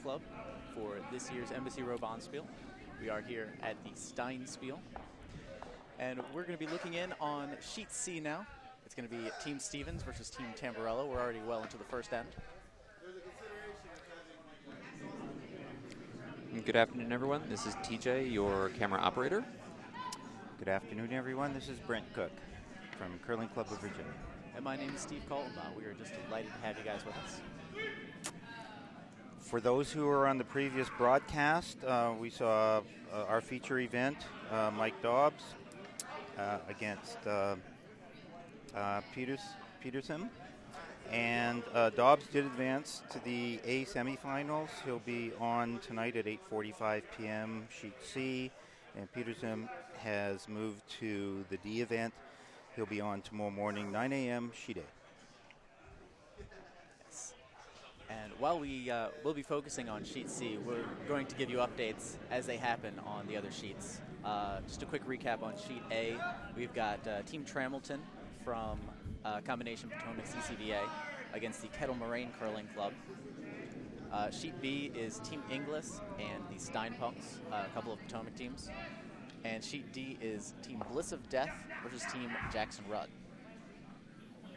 Club for this year's Embassy Row Bond Spiel. We are here at the Stein Spiel, and we're going to be looking in on Sheet C now. It's going to be Team Stevens versus Team Tamburello. We're already well into the first end. Good afternoon, everyone. This is TJ, your camera operator. Good afternoon, everyone. This is Brent Cook from Curling Club of Virginia. And my name is Steve Colton. We are just delighted to have you guys with us. For those who were on the previous broadcast, we saw our feature event, Mike Dobbs against Peterson. And Dobbs did advance to the A semifinals. He'll be on tonight at 8:45 p.m. Sheet C. And Peterson has moved to the D event. He'll be on tomorrow morning, 9 a.m. Sheet A. Yes. And while we'll be focusing on Sheet C, we're going to give you updates as they happen on the other sheets. Just a quick recap on Sheet A. We've got Team Tramilton from Combination Potomac CCVA against the Kettle Moraine Curling Club. Sheet B is Team Inglis and the Stein Punks, a couple of Potomac teams. And Sheet D is Team Bliss of Death versus Team Jackson Rudd.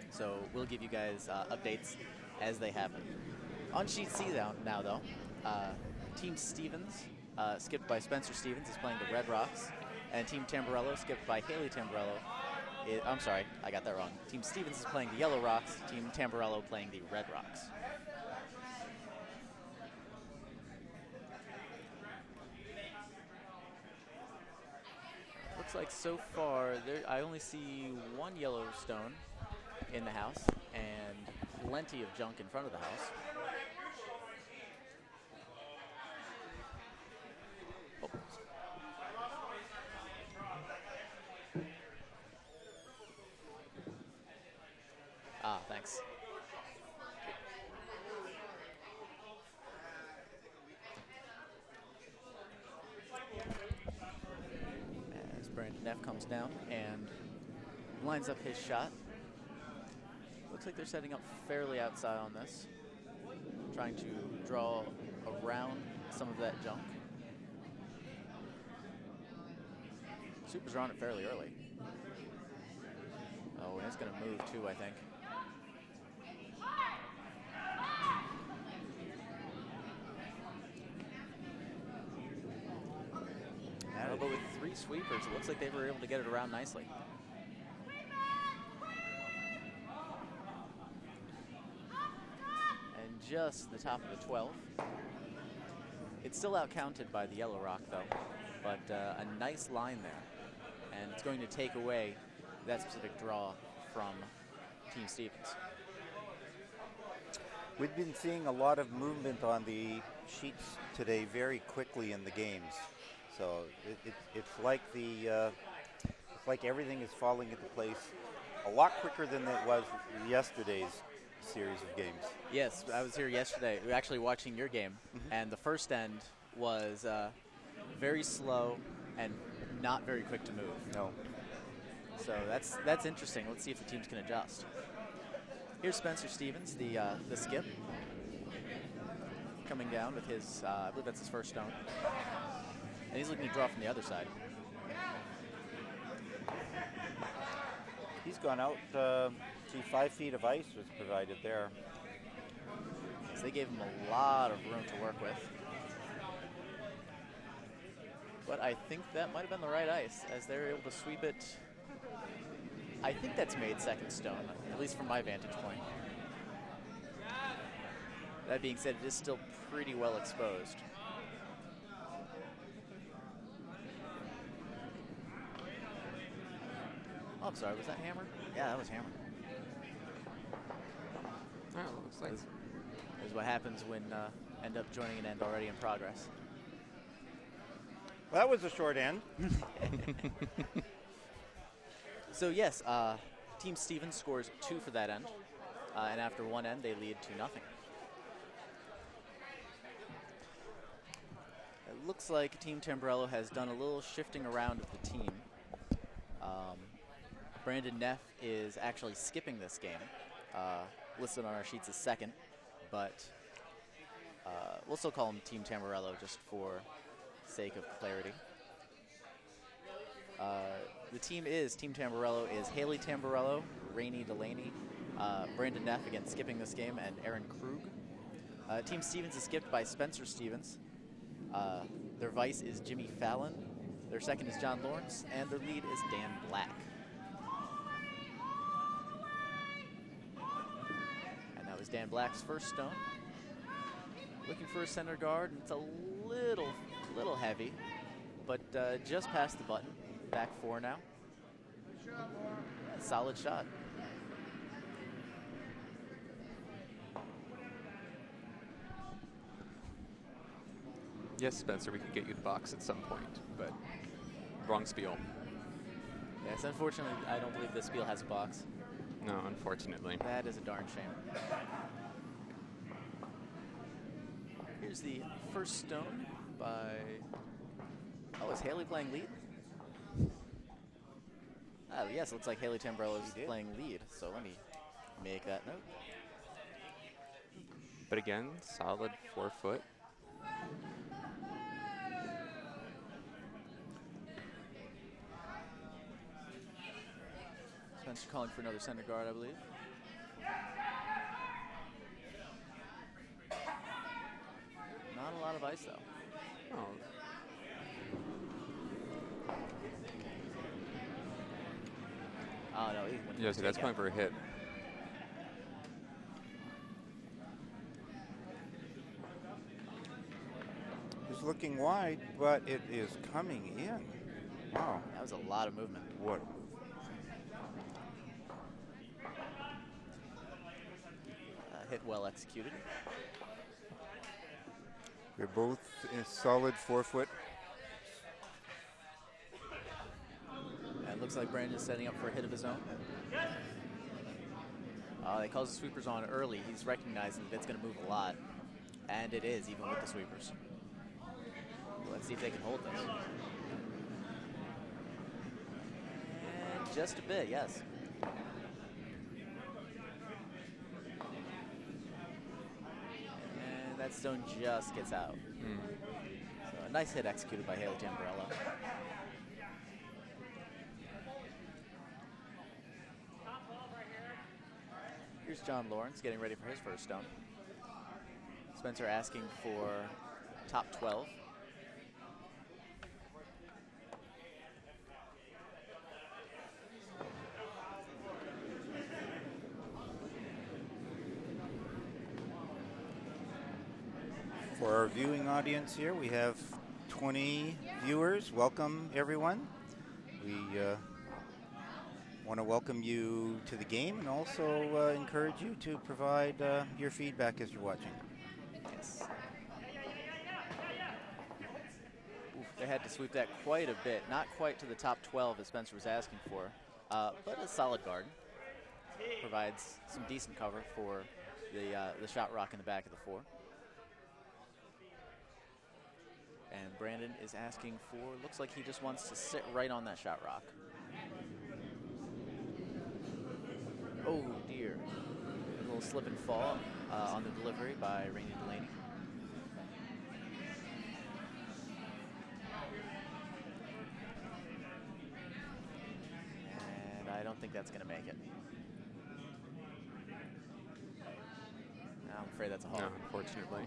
So we'll give you guys updates as they happen. On Sheet C now though, Team Stevens, skipped by Spencer Stevens, is playing the Red Rocks. And Team Tamburello, skipped by Haley Tamburello, I'm sorry, I got that wrong. Team Stevens is playing the Yellow Rocks, Team Tamburello playing the Red Rocks. Looks like so far, I only see one Yellowstone in the house and plenty of junk in front of the house. Oh. Thanks. As Brandon Neff comes down and lines up his shot. Looks like they're setting up fairly outside on this. Trying to draw around some of that junk. Supers are on it fairly early. Oh, and it's going to move too, I think. But with three sweepers, it looks like they were able to get it around nicely. And just the top of the 12. It's still outcounted by the Yellow Rock, though, but a nice line there. And it's going to take away that specific draw from Team Stevens. We've been seeing a lot of movement on the sheets today very quickly in the games. So it's like it's like everything is falling into place a lot quicker than it was yesterday's series of games. Yes, I was here yesterday. We were actually watching your game, and the first end was very slow and not very quick to move. No. So that's interesting. Let's see if the teams can adjust. Here's Spencer Stevens, the skip, coming down with his, I believe that's his first stone. And he's looking to draw from the other side. He's gone out. 5 feet of ice was provided there. So they gave him a lot of room to work with. But I think that might have been the right ice, as they were able to sweep it. I think that's made second stone, at least from my vantage point. That being said, it is still pretty well exposed. Oh, I'm sorry, was that hammer? Yeah, that was hammer. Oh, looks like This is what happens when end up joining an end already in progress. Well, that was a short end. So yes, Team Stevens scores 2 for that end, and after one end, they lead 2-0. It looks like Team Tamburello has done a little shifting around of the team. Brandon Neff is actually skipping this game, listed on our sheets as second, but We'll still call him Team Tamburello just for sake of clarity. The Team Tamburello is Haley Tamburello, Rainey Delaney, Brandon Neff, again skipping this game, and Aaron Krug. Team Stevens is skipped by Spencer Stevens. Their vice is Jimmy Fallon. Their second is John Lawrence, and their lead is Dan Black. And that was Dan Black's first stone. Looking for a center guard, and it's a little heavy, but just past the button. Back four now. Solid shot. Yes, Spencer, we could get you the box at some point, but wrong Spiel. Yes, unfortunately, I don't believe this Spiel has a box. No, unfortunately. That is a darn shame. Here's the first stone by... Oh, is Haley playing lead? Yes, it looks like Haley Tamburello is playing lead, so let me make that note. But again, solid 4 foot. Spencer calling for another center guard, I believe. Not a lot of ice, though. Oh. Oh, no. Yeah, so that's going for a hit. It's looking wide, but it is coming in. Wow. That was a lot of movement. What? Hit well executed. They're both a solid 4 foot. And it looks like Brandon's setting up for a hit of his own. They calls the sweepers on early. He's recognizing that it's going to move a lot. And it is, even with the sweepers. Let's see if they can hold this. And just a bit, yes. And that stone just gets out. So a nice hit executed by Haley Tamburello. Here's John Lawrence getting ready for his first stone. Spencer asking for top 12. For our viewing audience here, we have 20 viewers. Welcome, everyone. We want to welcome you to the game and also encourage you to provide your feedback as you're watching. Yes. Oof, they had to sweep that quite a bit. Not quite to the top 12 as Spencer was asking for, but a solid guard. Provides some decent cover for the shot rock in the back of the four. And Brandon is asking for, looks like he just wants to sit right on that shot rock. Oh dear. A little slip and fall on the delivery by Rainey Delaney. And I don't think that's going to make it. I'm afraid that's a haul. No, unfortunately.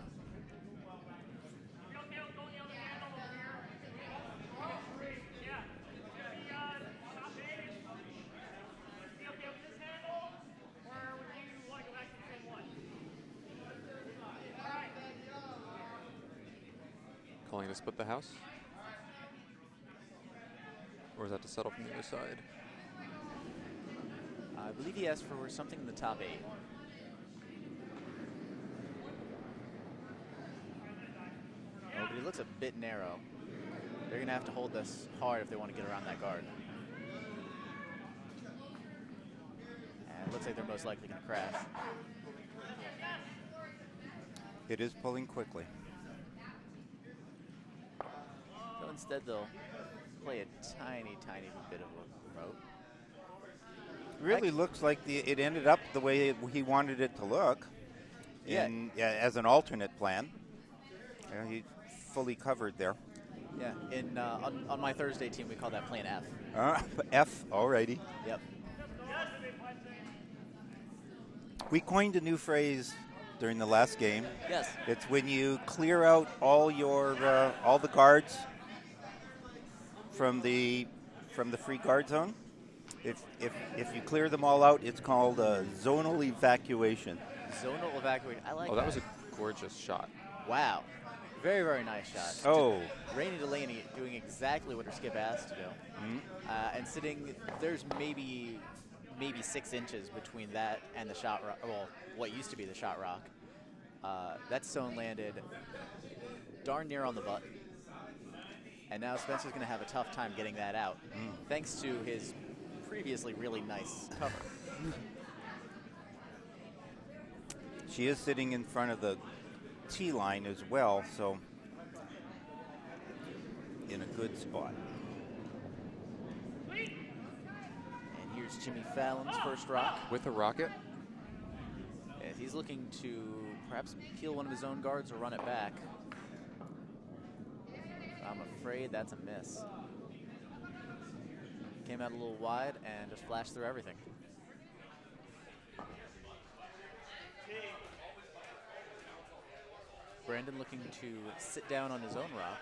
Calling to split the house? Or is that to settle from the other side? I believe he asked for something in the top 8. Oh, but he looks a bit narrow. They're going to have to hold this hard if they want to get around that guard. And it looks like they're most likely going to crash. It is pulling quickly. So instead they'll play a tiny, tiny bit of a remote. Really looks like it ended up the way he wanted it to look. Yeah. As an alternate plan. Yeah, he's fully covered there. Yeah, on my Thursday team, we call that plan F. F, alrighty. Yep. We coined a new phrase during the last game. Yes. It's when you clear out all the guards from the free guard zone. If you clear them all out, it's called a zonal evacuation. Zonal evacuation. I like Oh, that. that was a gorgeous shot. Wow. Very, very nice shot. Oh. Rainey Delaney doing exactly what her skip asked to do. And sitting, there's maybe 6 inches between that and the shot rock, well, what used to be the shot rock. That stone landed darn near on the button. And now Spencer's going to have a tough time getting that out, thanks to his previously really nice cover. She is sitting in front of the tee line as well, so in a good spot. And here's Jimmy Fallon's first rock. With a rocket? And he's looking to perhaps peel one of his own guards or run it back. I'm afraid that's a miss. Came out a little wide and just flashed through everything. Brandon looking to sit down on his own rock.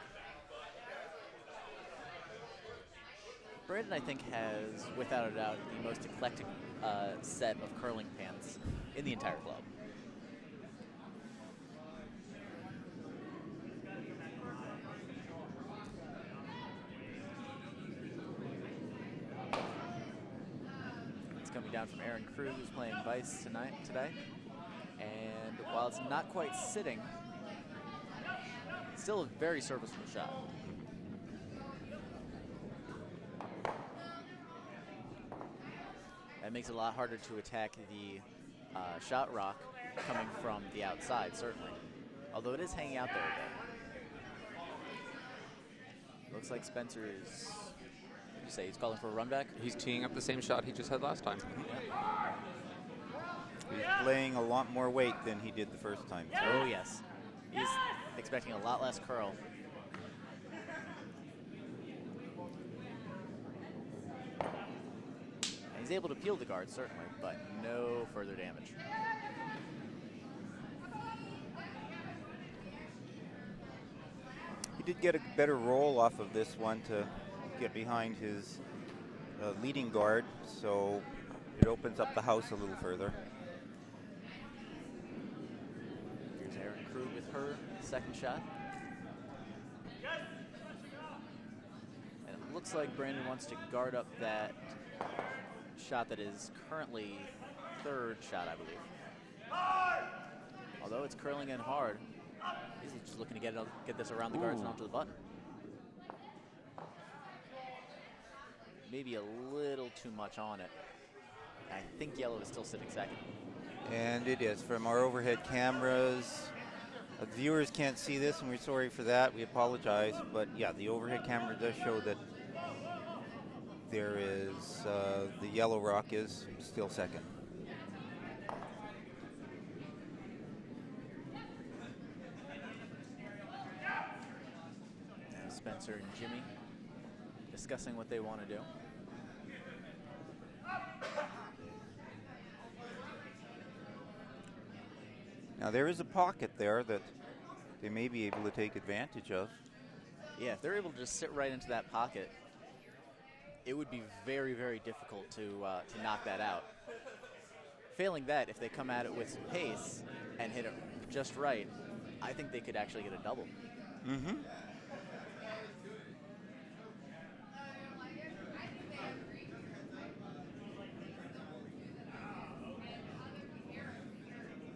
Brandon, I think, has, without a doubt, the most eclectic set of curling pants in the entire club. It's coming down from Aaron Krug, who's playing Vice today. And while it's not quite sitting, it's still a very serviceable shot. That makes it a lot harder to attack the shot rock coming from the outside, certainly. Although it is hanging out there a bit. Looks like Spencer is, what did you say, he's calling for a run back? He's teeing up the same shot he just had last time. Yeah. He's playing a lot more weight than he did the first time. Oh, yes. He's expecting a lot less curl. And he's able to peel the guard, certainly, but no further damage. He did get a better roll off of this one to get behind his leading guard, so it opens up the house a little further. Here's Aaron Krug with her second shot. And it looks like Brandon wants to guard up that shot that is currently third shot, I believe. Although it's curling in hard, he's just looking to get this around the guards and onto the button. Maybe a little too much on it. I think yellow is still sitting second. And it is. From our overhead cameras, viewers can't see this, and we're sorry for that. We apologize. But yeah, the overhead camera does show that there is, the yellow rock is still second. Spencer and Jimmy discussing what they want to do. Now there is a pocket there that they may be able to take advantage of. Yeah, if they're able to just sit right into that pocket, it would be very, very difficult to knock that out. Failing that, if they come at it with some pace and hit it just right, I think they could actually get a double. Mm-hmm.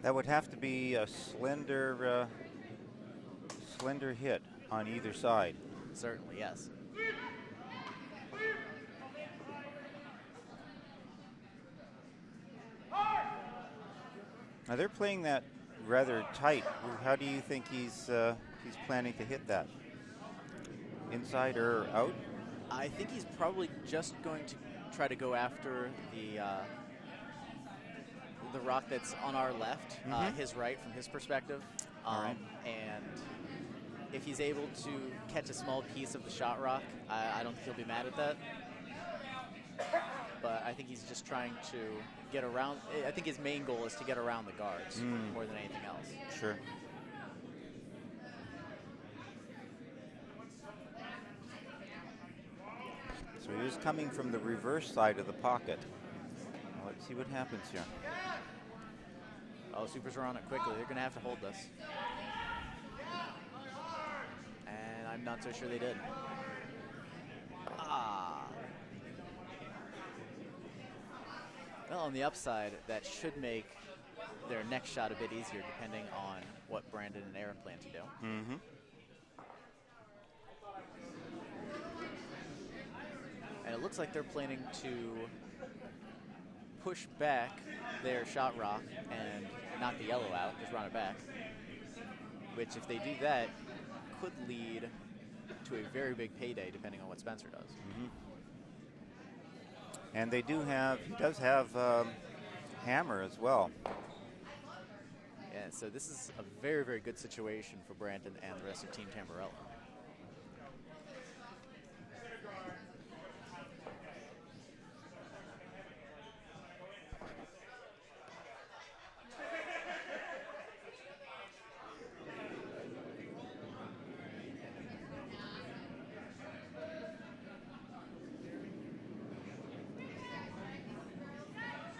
That would have to be a slender hit on either side. Certainly, yes. Now they're playing that rather tight. How do you think he's planning to hit that? Inside or out? I think he's probably just going to try to go after the rock that's on our left, his right from his perspective. All right. And if he's able to catch a small piece of the shot rock, I don't think he'll be mad at that. But I think he's just trying to get around. I think his main goal is to get around the guards more than anything else. Sure. So he is coming from the reverse side of the pocket. Now let's see what happens here. Oh, supers are on it quickly. They're going to have to hold this. And I'm not so sure they did. Well, on the upside, that should make their next shot a bit easier, depending on what Brandon and Aaron plan to do. Mm-hmm. And it looks like they're planning to push back their shot rock and knock the yellow out, just run it back. Which, if they do that, could lead to a very big payday, depending on what Spencer does. Mm-hmm. And they do have, he does have hammer as well. Yeah, so this is a very, very good situation for Brandon and the rest of Team Tamburello.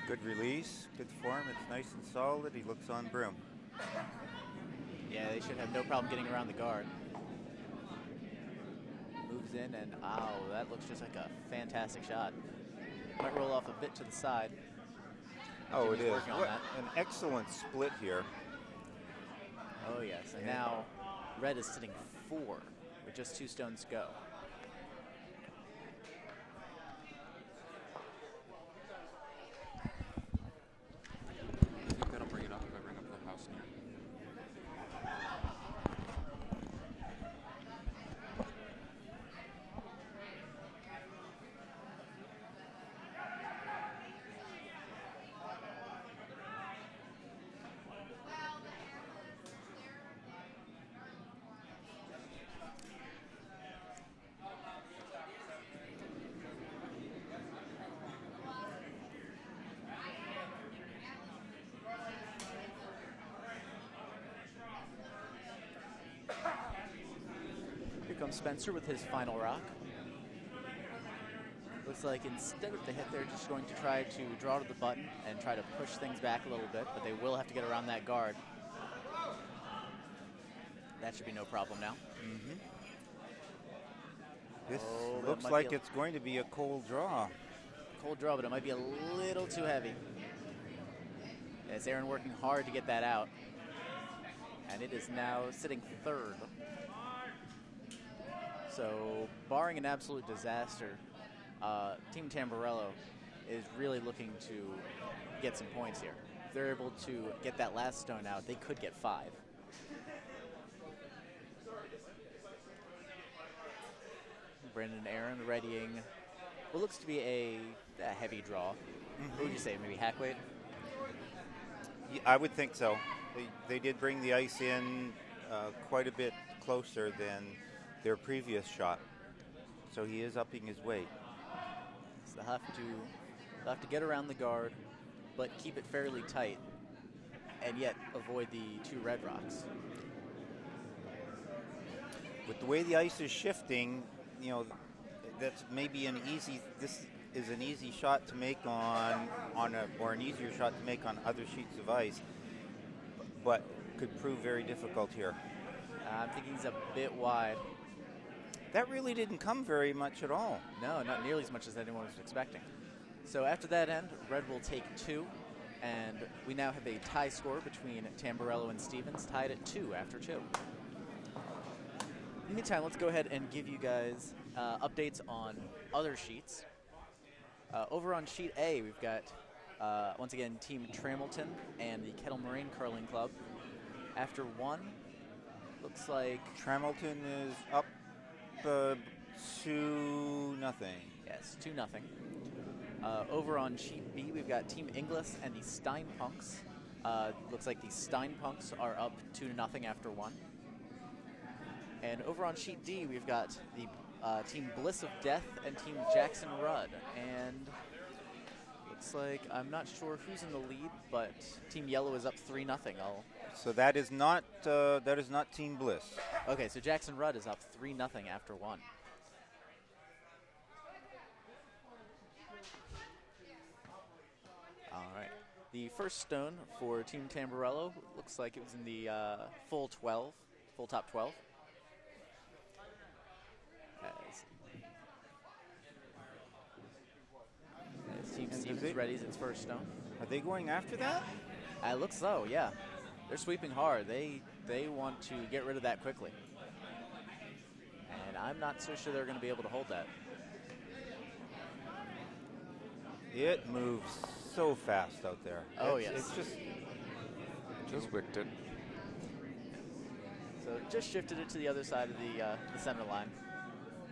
Good release, good form. It's nice and solid. He looks on broom. Yeah, they should have no problem getting around the guard. Moves in, and ow, that looks just like a fantastic shot. Might roll off a bit to the side. Oh, Jimmy's it is. working on What that. an excellent split here. Oh, yes. And now red is sitting 4 with just 2 stones to go. I think that'll bring it up if I bring up the house now. Here comes Spencer with his final rock. Looks like instead of the hit, they're just going to try to draw to the button and try to push things back a little bit, but they will have to get around that guard. That should be no problem now. Mm-hmm. This Oh, that looks might like be a- it's going to be a cold draw. Cold draw, but it might be a little too heavy. It's Aaron working hard to get that out. And it is now sitting 3rd. So, barring an absolute disaster, Team Tamburello is really looking to get some points here. If they're able to get that last stone out, they could get 5. Brandon and Aaron readying what looks to be a heavy draw. What would you say, maybe hack weight? Yeah, I would think so. They did bring the ice in quite a bit closer than their previous shot. So he is upping his weight. So they'll have to get around the guard, but keep it fairly tight, and yet avoid the 2 red rocks. With the way the ice is shifting, you know, that's maybe an easy. This is an easy shot to make or an easier shot to make on other sheets of ice, but could prove very difficult here. I'm thinking he's a bit wide. That really didn't come very much at all. No, not nearly as much as anyone was expecting. So after that end, red will take 2, and we now have a tie score between Tamburello and Stevens, tied at 2 after 2. In the meantime, let's go ahead and give you guys updates on other sheets. Over on sheet A, we've got, once again, Team Tramilton and the Kettle Moraine Curling Club. After 1, looks like... Tramilton is up 2-0. Yes, 2-0. Over on sheet B, we've got Team Inglis and the Stein Punks. Looks like the Stein Punks are up 2-0 after 1. And over on sheet D, we've got the Team Bliss of Death and Team Jackson Rudd. And looks like I'm not sure who's in the lead, but Team Yellow is up 3-0. So that is not Team Bliss. Okay, so Jackson Rudd is up 3-0 after one. All right. The first stone for Team Tamburello looks like it was in the full top 12. As Team Stevens readies its first stone. Are they going after that? It looks so, yeah. They're sweeping hard. They want to get rid of that quickly. And I'm not so sure they're going to be able to hold that. It moves so fast out there. Oh, yes. It's Just wicked it. So just shifted it to the other side of the center line.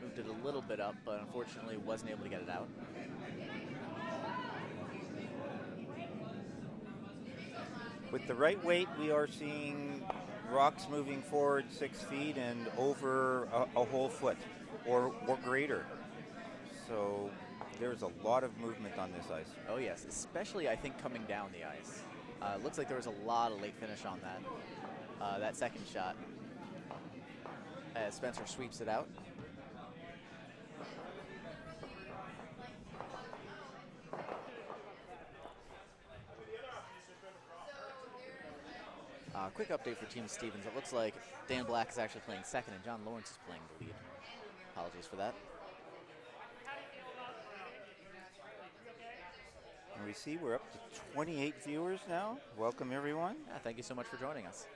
Moved it a little bit up, but unfortunately wasn't able to get it out. With the right weight, we are seeing rocks moving forward 6 feet and over a whole foot or greater. So there's a lot of movement on this ice. Oh, yes, especially, I think, coming down the ice. Looks like there was a lot of late finish on that second shot. As Spencer sweeps it out. Quick update for Team Stevens. It looks like Dan Black is actually playing second and John Lawrence is playing the lead. Apologies for that. And we see we're up to 28 viewers now. Welcome, everyone. Yeah, thank you so much for joining us.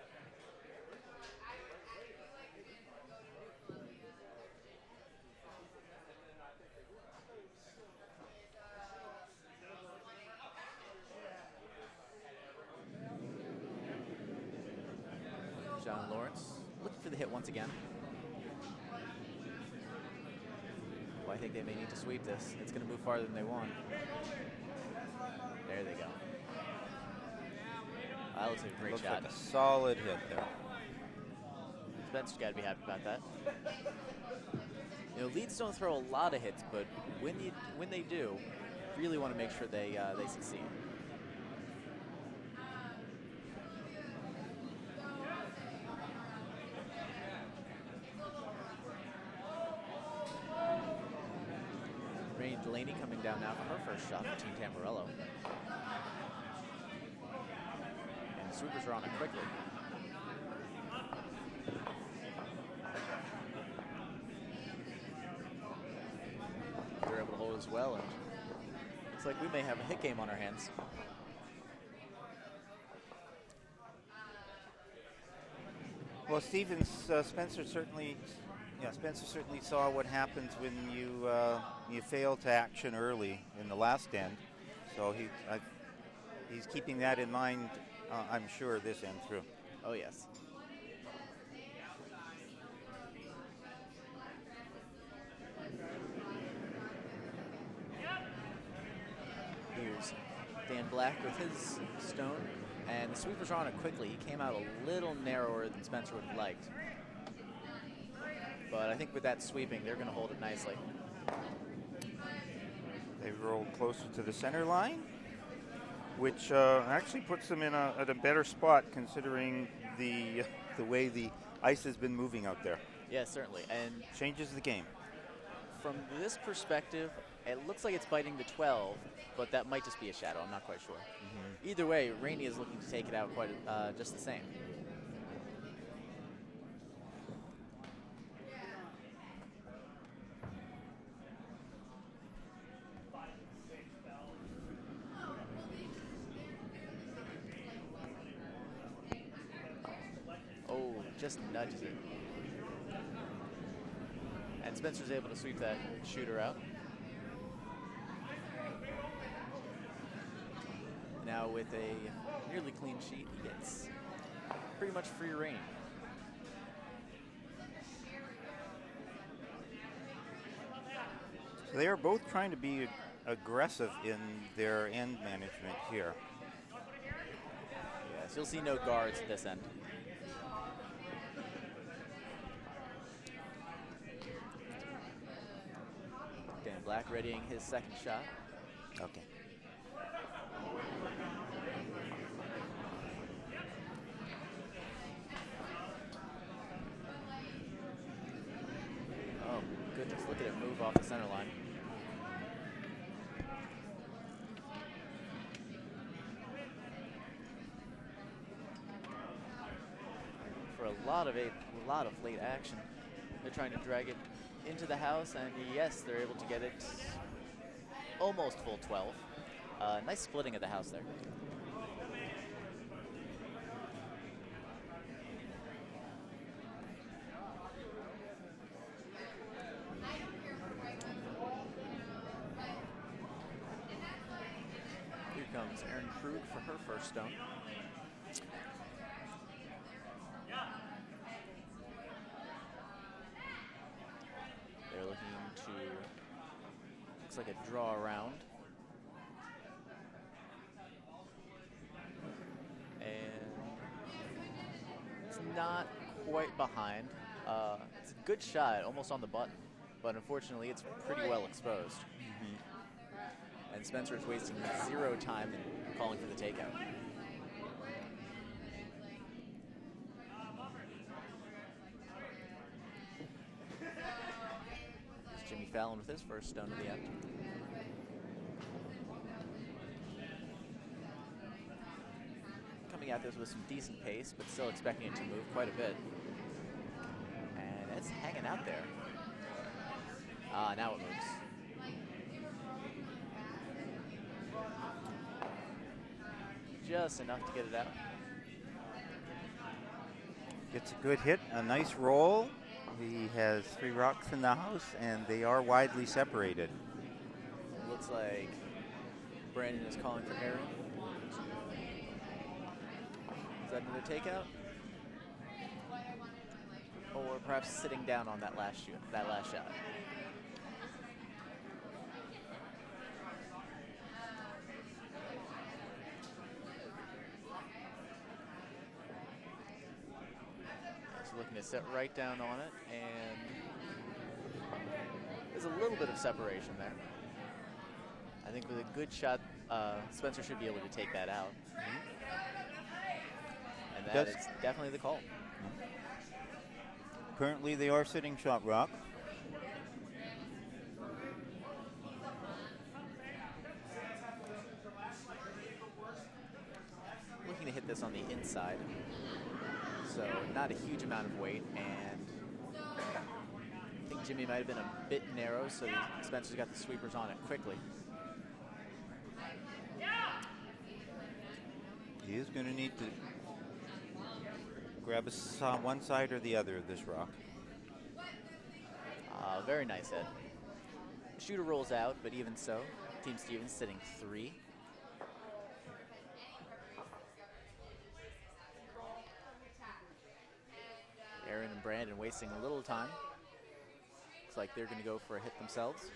John Lawrence looking for the hit once again. Well, I think they may need to sweep this. It's going to move farther than they want. There they go. That looks like a great Looks shot. like a solid hit there. Spencer's got to be happy about that. You know, leads don't throw a lot of hits, but when they do, really want to make sure they succeed. Rainey Delaney coming down now for her first shot for Team Tamburello. And the sweepers are on it quickly. They're able to hold as well, and looks like we may have a hit game on our hands. Well, Spencer certainly saw what happens when you fail to action early in the last end. So he's keeping that in mind, I'm sure, this end through. Oh, yes. Here's Dan Black with his stone, and the sweepers are on it quickly. He came out a little narrower than Spencer would have liked. But I think with that sweeping, they're going to hold it nicely. They've rolled closer to the center line, which actually puts them in at a better spot considering the way the ice has been moving out there. Yeah, certainly. And changes the game. From this perspective, it looks like it's biting the 12, but that might just be a shadow. I'm not quite sure. Mm-hmm. Either way, Rainey is looking to take it out quite just the same. Oh, just nudges it. And Spencer's able to sweep that shooter out. Now with a nearly clean sheet, he gets pretty much free reign. So they are both trying to be aggressive in their end management here. Yes, you'll see no guards at this end. Black readying his second shot. Okay. Oh, goodness, look at it move off the center line. For a lot of late action. They're trying to drag it into the house, and yes, they're able to get it almost full 12. Nice splitting of the house there. Here comes Erin Krug for her first stone. They're looking to, looks like a draw around. And it's not quite behind. It's a good shot, almost on the button, but unfortunately it's pretty well exposed. And Spencer is wasting 0 time in calling for the takeout. There's Jimmy Fallon with his first stone of the end. Coming at this with some decent pace, but still expecting it to move quite a bit. And it's hanging out there. Now it moves. Just enough to get it out. Gets a good hit, a nice roll. He has 3 rocks in the house, and they are widely separated. Looks like Brandon is calling for Aaron. Is that another takeout? Or perhaps sitting down on that last shot. So looking to sit right down on it, and there's a little bit of separation there. I think with a good shot, Spencer should be able to take that out. And that is definitely the call. Currently, they are sitting shot rock. Looking to hit this on the inside. So not a huge amount of weight, and I think Jimmy might have been a bit narrow, so Spencer's got the sweepers on it quickly. He is going to need to grab one side or the other of this rock. Very nice hit. Shooter rolls out, but even so, Team Stevens sitting 3. Aaron and Brandon wasting a little time. Looks like they're going to go for a hit themselves.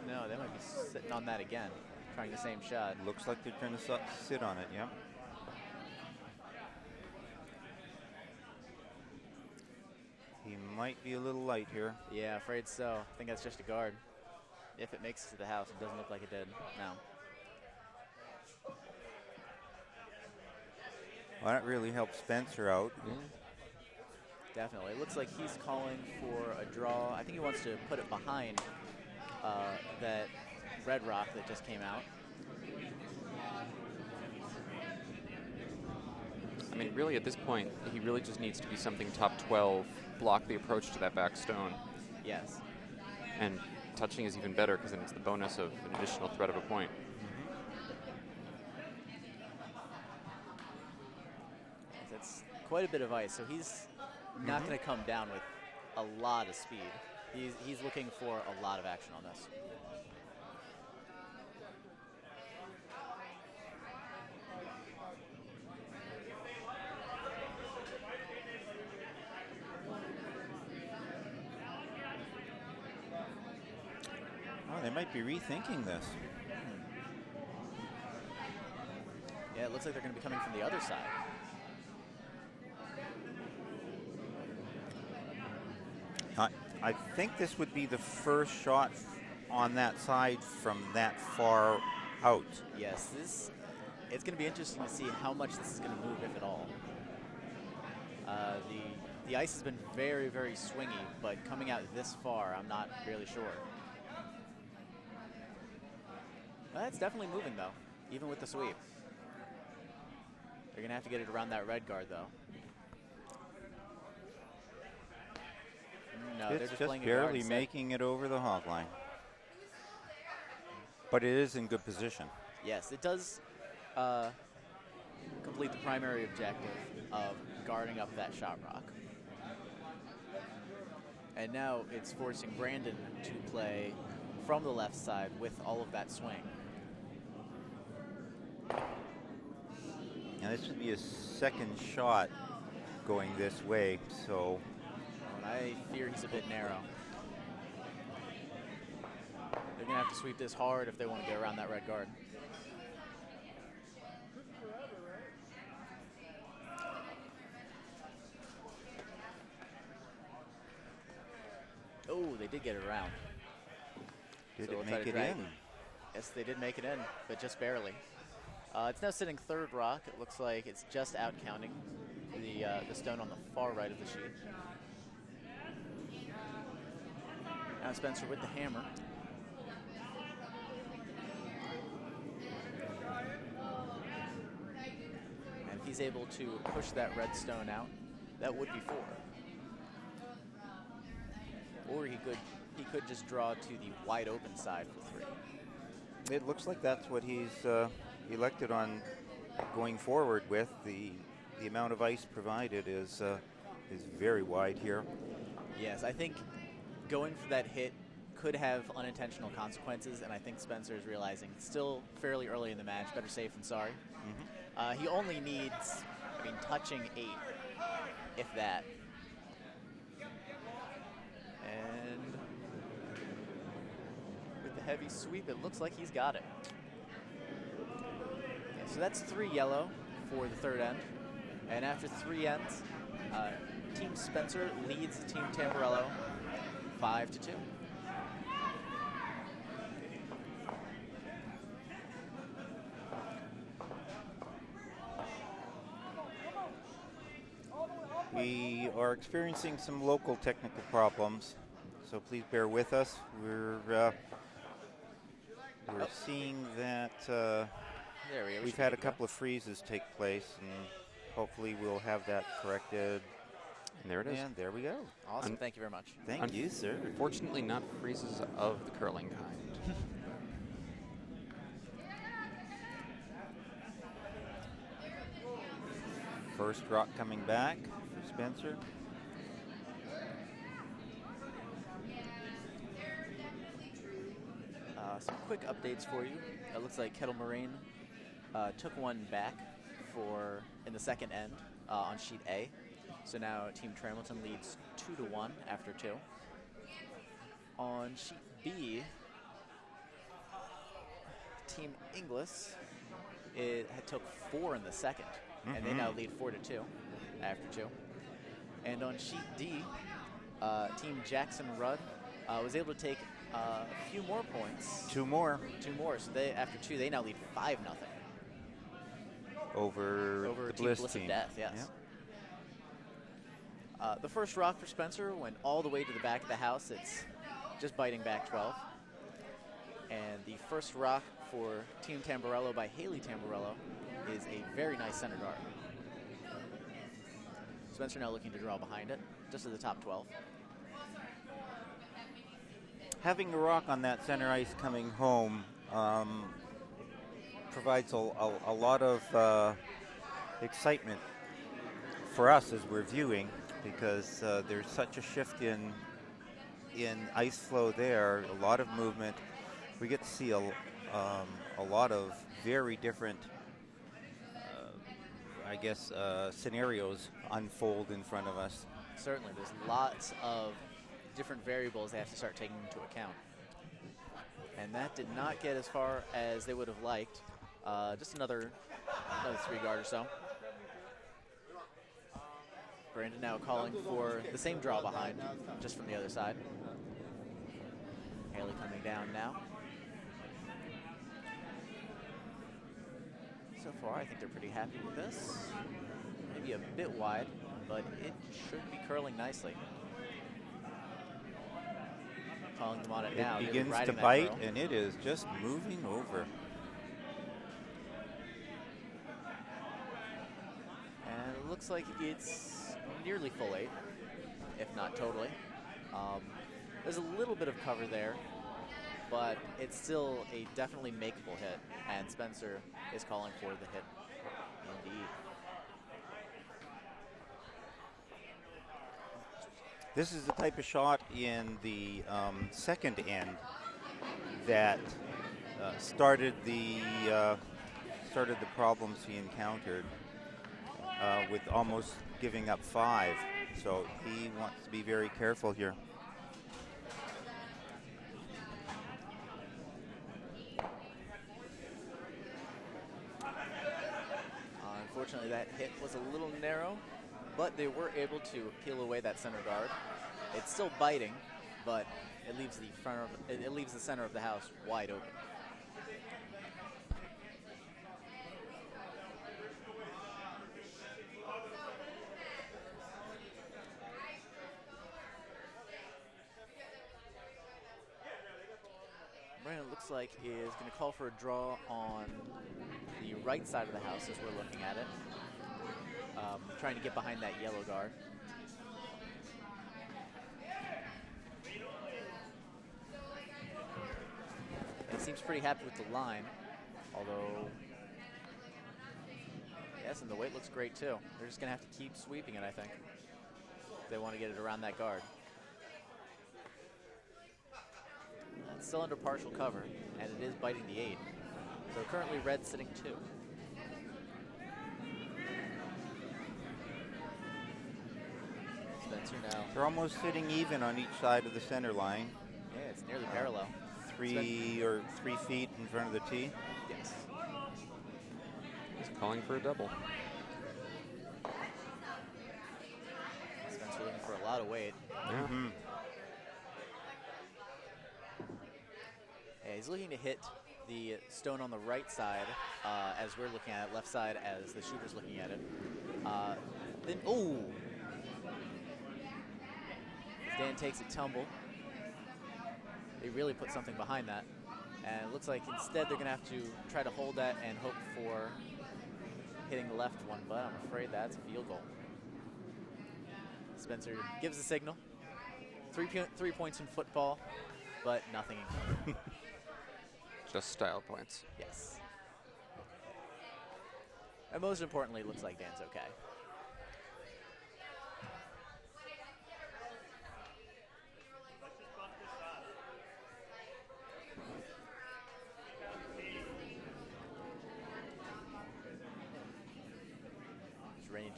No, they might be sitting on that again, trying the same shot. Looks like they're trying to sit on it, yeah. He might be a little light here. Yeah, afraid so. I think that's just a guard. If it makes it to the house, it doesn't look like it did. No. Well, that really helps Spencer out. Definitely. It looks like he's calling for a draw. I think he wants to put it behind that red rock that just came out. I mean, really, at this point, he really just needs to be something top 12, block the approach to that back stone. Yes. And touching is even better because then it's the bonus of an additional threat of a point. That's quite a bit of ice, so he's not going to come down with a lot of speed. He's looking for a lot of action on this. They might be rethinking this. Yeah, it looks like they're going to be coming from the other side. I think this would be the first shot on that side from that far out. Yes, it's going to be interesting to see how much this is going to move, if at all. The ice has been very, very swingy, but coming out this far, I'm not really sure. It's definitely moving, though, even with the sweep. They're going to have to get it around that red guard, though. No, It's they're just just playing a barely guard making it over the hog line. But it is in good position. Yes, it does complete the primary objective of guarding up that shot rock. And now it's forcing Brandon to play from the left side with all of that swing. And this would be a second shot going this way, so... And I fear he's a bit narrow. They're going to have to sweep this hard if they want to get around that red guard. Oh, they did get it around. Did So it we'll try make to it drag in? Yes, they did make it in, but just barely. It's now sitting third rock. It looks like it's just out counting the stone on the far right of the sheet. Now Spencer with the hammer. And if he's able to push that red stone out, that would be 4. Or he could just draw to the wide open side for 3. It looks like that's what he's elected on going forward with. The amount of ice provided is very wide here. Yes, I think going for that hit could have unintentional consequences, and I think Spencer is realizing it's still fairly early in the match, better safe than sorry. He only needs, touching 8, if that. And with the heavy sweep, it looks like he's got it. Yeah, so that's 3 yellow for the third end. And after 3 ends, Team Spencer leads Team Tamburello 5-2. We are experiencing some local technical problems, so please bear with us. We're seeing that we've had a couple of freezes take place, and hopefully we'll have that corrected. And there it is. And there we go. Awesome. Thank you very much. Thank you, sir. Unfortunately, not freezes of the curling kind. First rock coming back for Spencer. Some quick updates for you. It looks like Kettle Marine took one back in the second end on sheet A. So now Team Tramilton leads 2-1 after 2. On sheet B, Team Inglis took 4 in the second, and they now lead 4-2 after 2. And on sheet D, Team Jackson Rudd was able to take a few more points. 2 more. 2 more. So after 2, they now lead 5-0. Over the Team Bliss Bliss team. of Death, yes. Yep. The first rock for Spencer went all the way to the back of the house. It's just biting back 12. And the first rock for Team Tamburello by Haley Tamburello is a very nice center guard. Spencer now looking to draw behind it, just at the top 12. Having a rock on that center ice coming home provides a lot of excitement for us as we're viewing, because there's such a shift in ice flow there, a lot of movement. We get to see a lot of very different, scenarios unfold in front of us. Certainly, there's lots of different variables they have to start taking into account. that did not get as far as they would have liked. Just another 3-guard or so. Brandon now calling for the same draw behind, just from the other side. Haley coming down now. So far, I think they're pretty happy with this. Maybe a bit wide, but it should be curling nicely. Calling them on it now. It begins really to bite, and it is just moving over. And it looks like it's nearly full 8, if not totally. There's a little bit of cover there, but it's still a definitely makeable hit, and Spencer is calling for the hit indeed. This is the type of shot in the second end that started the problems he encountered with almost giving up 5. So he wants to be very careful here. Unfortunately, that hit was a little narrow, but they were able to peel away that center guard. It's still biting, but it leaves the center of the house wide open. Brandon looks like is going to call for a draw on the right side of the house as we're looking at it. Trying to get behind that yellow guard. He seems pretty happy with the line, although, yes, and the weight looks great too. They're just going to have to keep sweeping it, I think, if they want to get it around that guard. It's still under partial cover, and it is biting the 8. So currently red sitting 2. Spencer now. They're almost sitting even on each side of the center line. Yeah, it's nearly parallel. 3 feet in front of the tee. Yes. He's calling for a double. Spencer looking for a lot of weight. Yeah. Mm-hmm. Yeah, he's looking to hit the stone on the right side as we're looking at it, left side as the shooter's looking at it. Then, oh! Dan takes a tumble. They really put something behind that. And it looks like instead they're going to have to try to hold that and hope for hitting the left one, but I'm afraid that's a field goal. Spencer gives the signal. 3 points in football, but nothing in cover. Just style points. Yes. And most importantly, it looks like Dan's okay.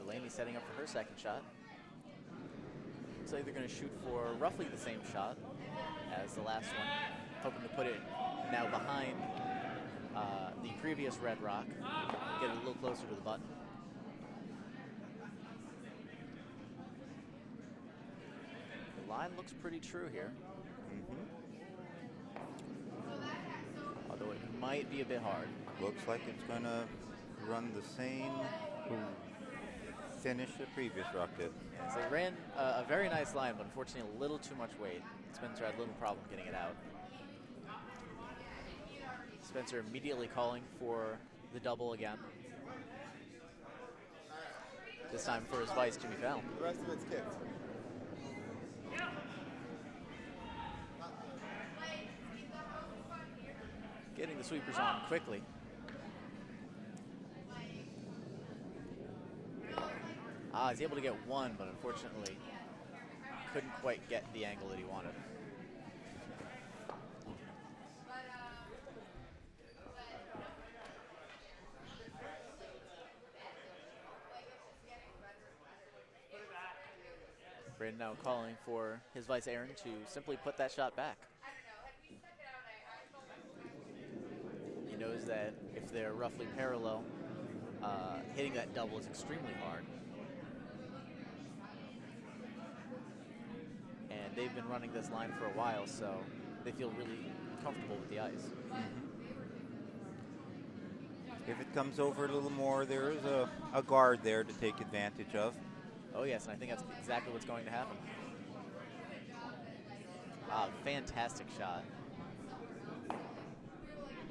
Delaney setting up for her second shot. Looks like they're going to shoot for roughly the same shot as the last one. Hoping to put it now behind the previous red rock. Get it a little closer to the button. The line looks pretty true here. Although it might be a bit hard. Looks like it's going to run the same finish the previous rock did. Yes, they ran a very nice line, but unfortunately a little too much weight. Spencer had a little problem getting it out. Spencer immediately calling for the double again. This time for his vice, Jimmy Fallon. The rest of it's kicked. Getting the sweepers on quickly. He's able to get one, but unfortunately couldn't quite get the angle that he wanted. Braden now calling for his vice Aaron to simply put that shot back. that if they're roughly parallel, hitting that double is extremely hard. And they've been running this line for a while, so they feel really comfortable with the ice. If it comes over a little more, there is a guard there to take advantage of. Oh yes, and I think that's exactly what's going to happen. Wow, fantastic shot.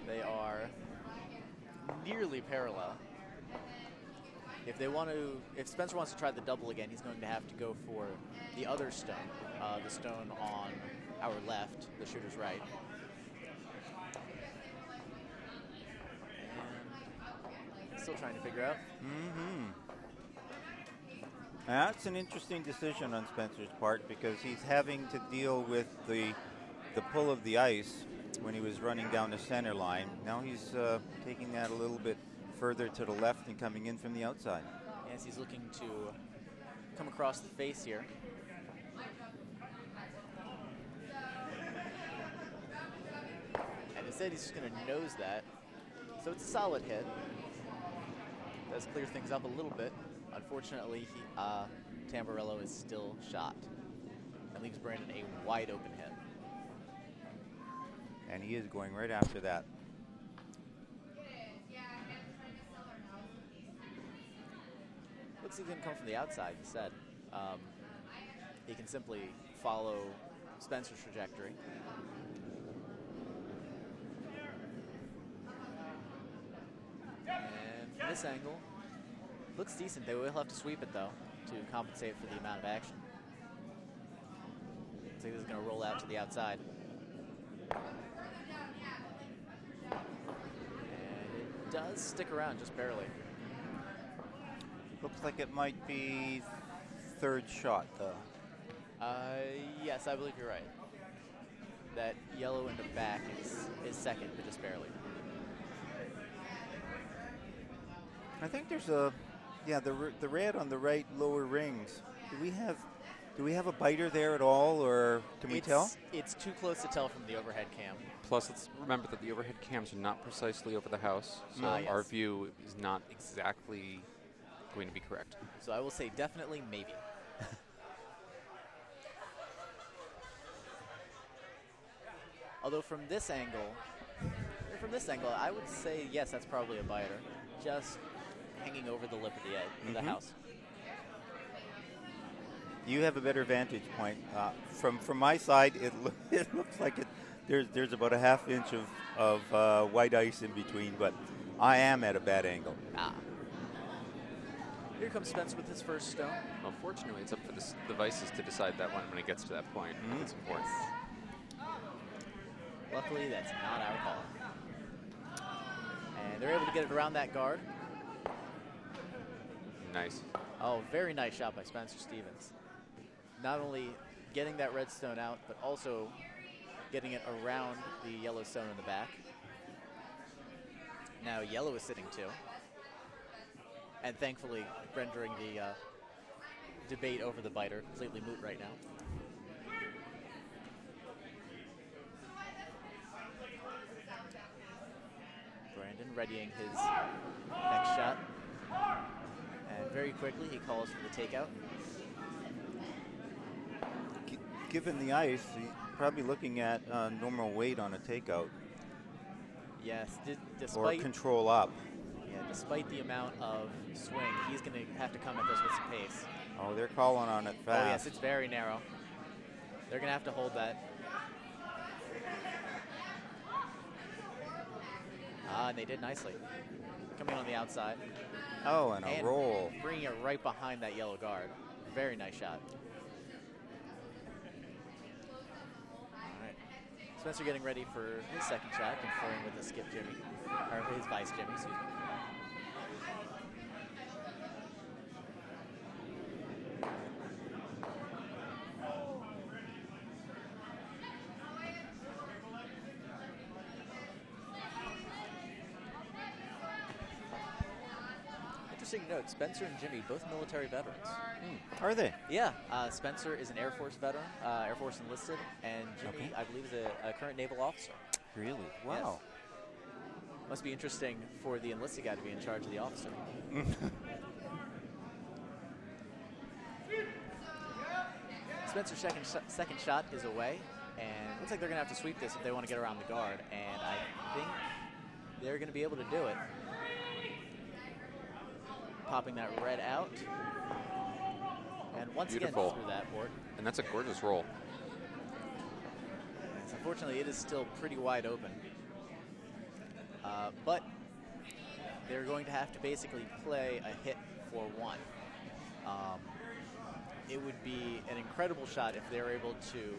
They are nearly parallel. If Spencer wants to try the double again, he's going to have to go for the other stone, the stone on our left, the shooter's right. And still trying to figure out. That's an interesting decision on Spencer's part because he's having to deal with the pull of the ice when he was running down the center line. Now he's taking that a little bit further to the left and coming in from the outside. Yes, he's looking to come across the face here. And instead he's just going to nose that. So it's a solid hit. Does clear things up a little bit. Unfortunately, Tamburello is still shot. That leaves Brandon a wide open hit. And he is going right after that. Looks like he's going to come from the outside instead. He can simply follow Spencer's trajectory. And from this angle, looks decent. They will have to sweep it, though, to compensate for the amount of action. Looks like this is going to roll out to the outside. And it does stick around just barely. Looks like it might be third shot, though. Yes, I believe you're right. That yellow in the back is second, but just barely. I think there's the red on the right lower rings. Do we have a biter there at all, or can we tell? It's too close to tell from the overhead cam. Plus, let's remember that the overhead cams are not precisely over the house, so our view is not exactly going to be correct. So I will say definitely maybe. Although from this angle, I would say yes, that's probably a biter. Just hanging over the lip of the edge of the house. You have a better vantage point. From my side, it looks like there's about a half inch of white ice in between, but I am at a bad angle. Here comes Spencer with his first stone. Unfortunately, it's up for the devices to decide that one when it gets to that point. It's important. Luckily, that's not our call. And they're able to get it around that guard. Nice. Oh, very nice shot by Spencer Stevens. Not only getting that red stone out, but also getting it around the yellow stone in the back. Now yellow is sitting too. And thankfully rendering the debate over the biter completely moot right now. Brandon readying his next shot. And very quickly he calls for the takeout. Given the ice, he's probably looking at normal weight on a takeout. Yes, despite... Or control up. Yeah, despite the amount of swing, he's going to have to come at this with some pace. Oh, they're calling on it fast. Oh, yes, it's very narrow. They're going to have to hold that. And they did nicely. Coming on the outside. Oh, and a roll. Bringing it right behind that yellow guard. Very nice shot. All right. Spencer getting ready for his second shot, conferring with the skip Jimmy, or his vice Jimmy, excuse me. Interesting note, Spencer and Jimmy, both military veterans. Are they? Yeah, Spencer is an Air Force veteran, Air Force enlisted, and Jimmy, I believe, is a current naval officer. Really? Wow. Yes. Must be interesting for the enlisted guy to be in charge of the officer. Spencer's second shot is away, and looks like they're going to have to sweep this if they want to get around the guard, and I think they're going to be able to do it. Popping that red out. And once Beautiful. again through that board. And that's a gorgeous roll. Yes, unfortunately, it is still pretty wide open. But they're going to have to basically play a hit for one. It would be an incredible shot if they're able to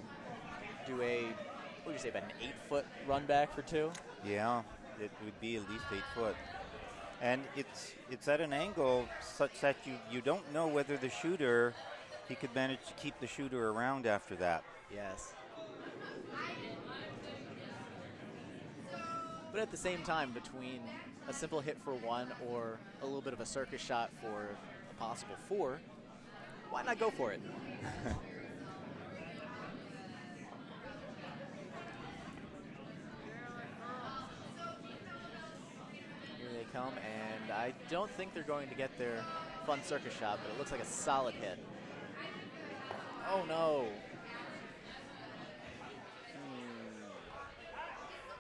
do a, what would you say, about an 8-foot run back for two? Yeah, it would be at least 8 foot. And it's at an angle such that you don't know whether the shooter, he could manage to keep the shooter around after that. Yes. But at the same time, between a simple hit for one or a little bit of a circus shot for a possible four, why not go for it? Here they come, and I don't think they're going to get their fun circus shot, but it looks like a solid hit. Oh no.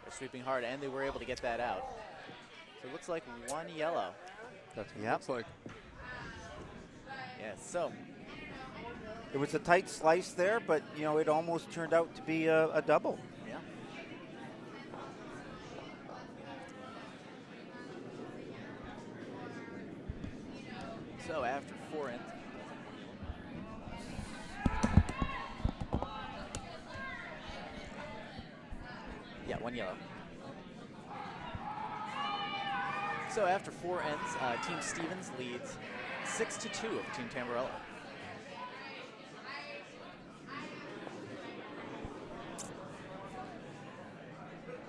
They're sweeping hard, and they were able to get that out. So it looks like one yellow. That's what it looks like. Yes, so. It was a tight slice there, but you know it almost turned out to be a double. Yeah. So after 4 ends. Yeah, one yellow. So after 4 ends, Team Stevens leads 6-2 over Team Tamburello.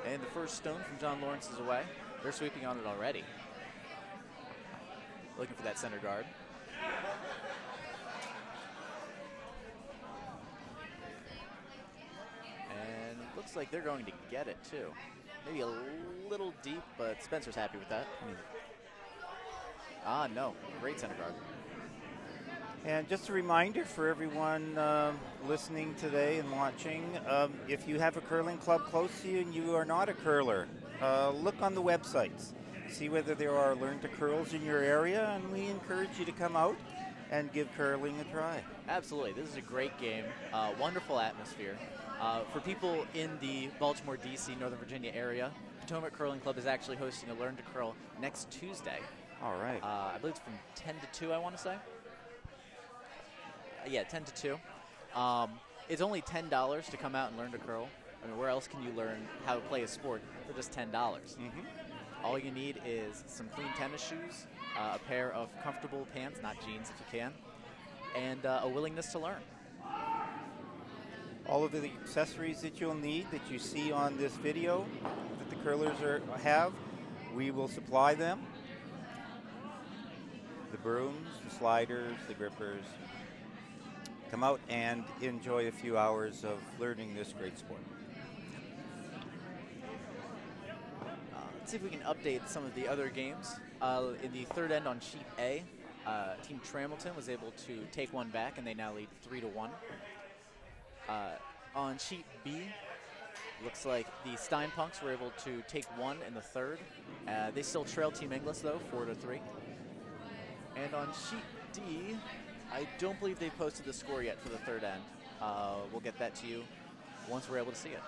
And the first stone from John Lawrence is away. They're sweeping on it already. Looking for that center guard. And looks like they're going to get it too. Maybe a little deep, but Spencer's happy with that. Ah, no. Great center guard. And just a reminder for everyone listening today and watching, if you have a curling club close to you and you are not a curler, look on the websites. See whether there are Learn to Curls in your area, and we encourage you to come out and give curling a try. Absolutely. This is a great game. Wonderful atmosphere. For people in the Baltimore, D.C., Northern Virginia area, Potomac Curling Club is actually hosting a Learn to Curl next Tuesday. All right. I believe it's from 10 to 2, I want to say. Yeah, 10 to 2. It's only $10 to come out and learn to curl. I mean, where else can you learn how to play a sport for just $10? All you need is some clean tennis shoes, a pair of comfortable pants, not jeans if you can, and a willingness to learn. All of the accessories that you'll need that you see on this video that the curlers have, we will supply them. The brooms, the sliders, the grippers. Come out and enjoy a few hours of learning this great sport. Let's see if we can update some of the other games. In the third end on Sheet A, Team Tramilton was able to take one back, and they now lead 3-1. On Sheet B, looks like the Stein Punks were able to take one in the third. They still trail Team Inglis, though, 4-3. And on Sheet D, I don't believe they've posted the score yet for the third end. We'll get that to you once we're able to see it.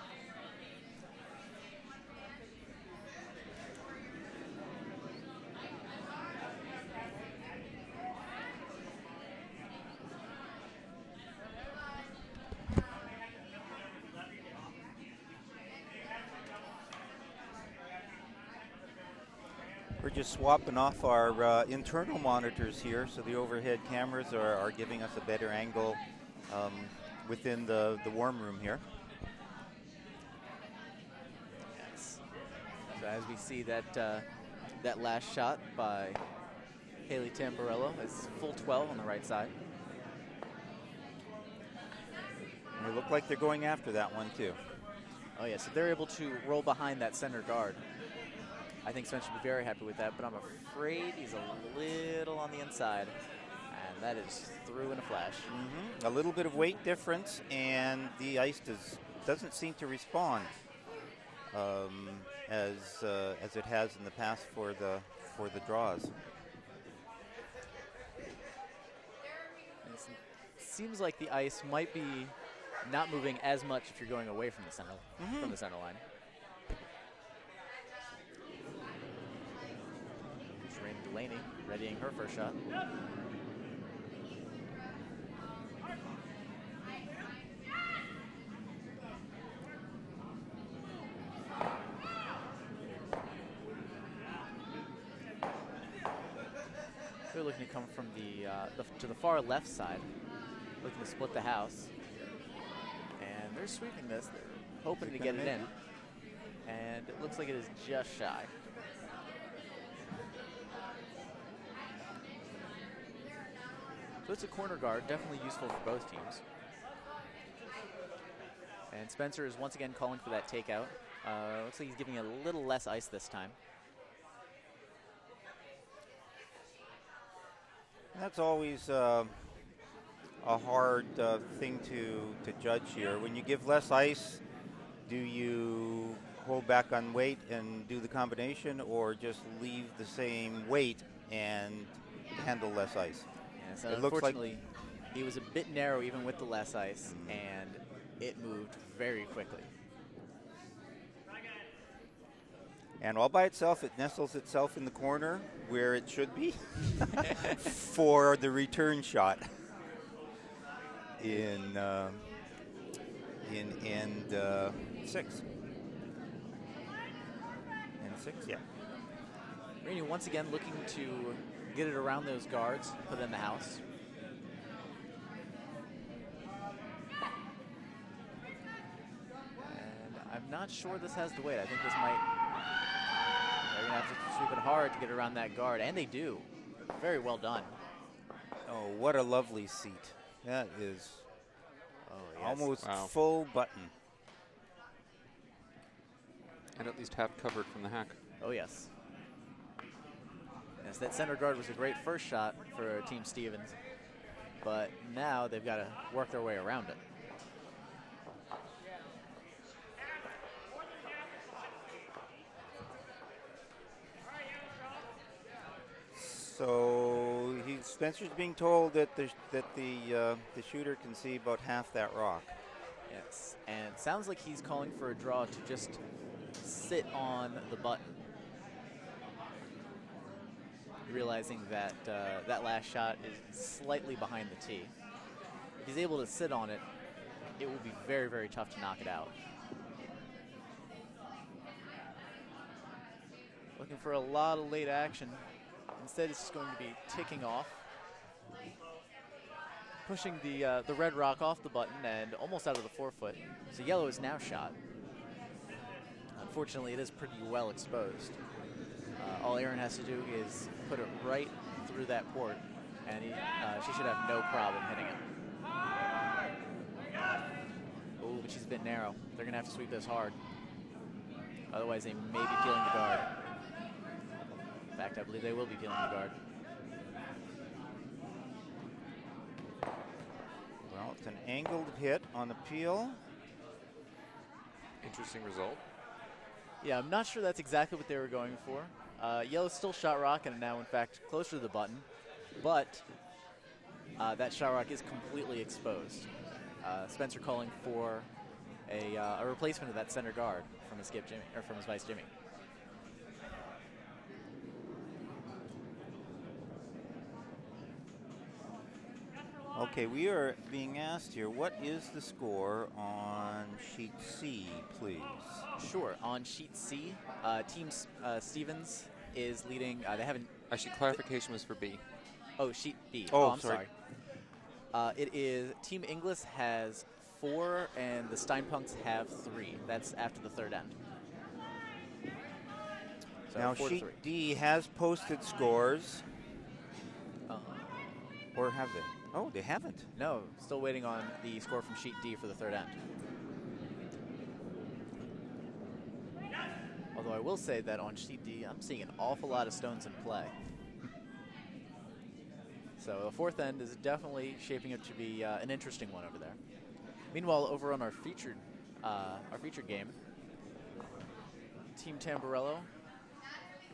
We're just swapping off our internal monitors here, so the overhead cameras are giving us a better angle within the warm room here. Yes. So as we see that that last shot by Haley Tamburello, is full 12 on the right side. And they look like they're going after that one too. Oh yeah, so they're able to roll behind that center guard. I think Spencer should be very happy with that, but I'm afraid he's a little on the inside. And that is through in a flash. A little bit of weight difference, and the ice doesn't seem to respond as it has in the past for the draws. It seems like the ice might be not moving as much if you're going away from the center line. Rain Delaney readying her first shot. They're looking to come from to the far left side, looking to split the house. And they're sweeping this. They're hoping to get it in. And it looks like it is just shy. So it's a corner guard, definitely useful for both teams. And Spencer is once again calling for that takeout. Looks like he's giving a little less ice this time. That's always a hard thing to judge here. When you give less ice, do you hold back on weight and do the combination, or just leave the same weight and handle less ice? Yeah, so unfortunately, he was a bit narrow even with the less ice, and it moved very quickly. And all by itself, it nestles itself in the corner where it should be for the return shot in end 6. End 6, yeah. Rainey once again looking to get it around those guards, put it in the house. And I'm not sure this has the weight. I think this might... They're going to have to sweep it hard to get around that guard, and they do. Very well done. Oh, what a lovely seat. That is almost full button. And at least half covered from the hack. Oh, yes. Yes, that center guard was a great first shot for Team Stevens, but now they've got to work their way around it. So Spencer's being told that the shooter can see about half that rock. Yes, and it sounds like he's calling for a draw to just sit on the button, realizing that that last shot is slightly behind the tee. If he's able to sit on it, it will be very, very tough to knock it out. Looking for a lot of late action. Instead, it's just going to be ticking off, pushing the red rock off the button and almost out of the forefoot. So yellow is now shot. Unfortunately, it is pretty well exposed. All Aaron has to do is put it right through that port, and she should have no problem hitting it. Oh, but she's a bit narrow. They're going to have to sweep this hard. Otherwise, they may be peeling the guard. In fact, I believe they will be peeling the guard. Well, it's an angled hit on the peel. Interesting result. Yeah, I'm not sure that's exactly what they were going for. Yellow's still shot rock and now, in fact, closer to the button, but that shot rock is completely exposed. Spencer calling for a replacement of that center guard from his skip Jimmy, or from his vice Jimmy. Okay, we are being asked here, what is the score on sheet C, please? Sure. On sheet C, Team Stevens is leading. They haven't. Actually, clarification was for B. Oh, sheet B. Oh, I'm sorry. It is Team Inglis has 4, and the Steinpunks have 3. That's after the third end. So now, 4 to sheet 3. D has posted scores. Or have they? Oh, they haven't. No, still waiting on the score from sheet D for the third end. Although Although I will say that on sheet D, I'm seeing an awful lot of stones in play. So the fourth end is definitely shaping up to be an interesting one over there. Meanwhile, over on our featured game, Team Tamburello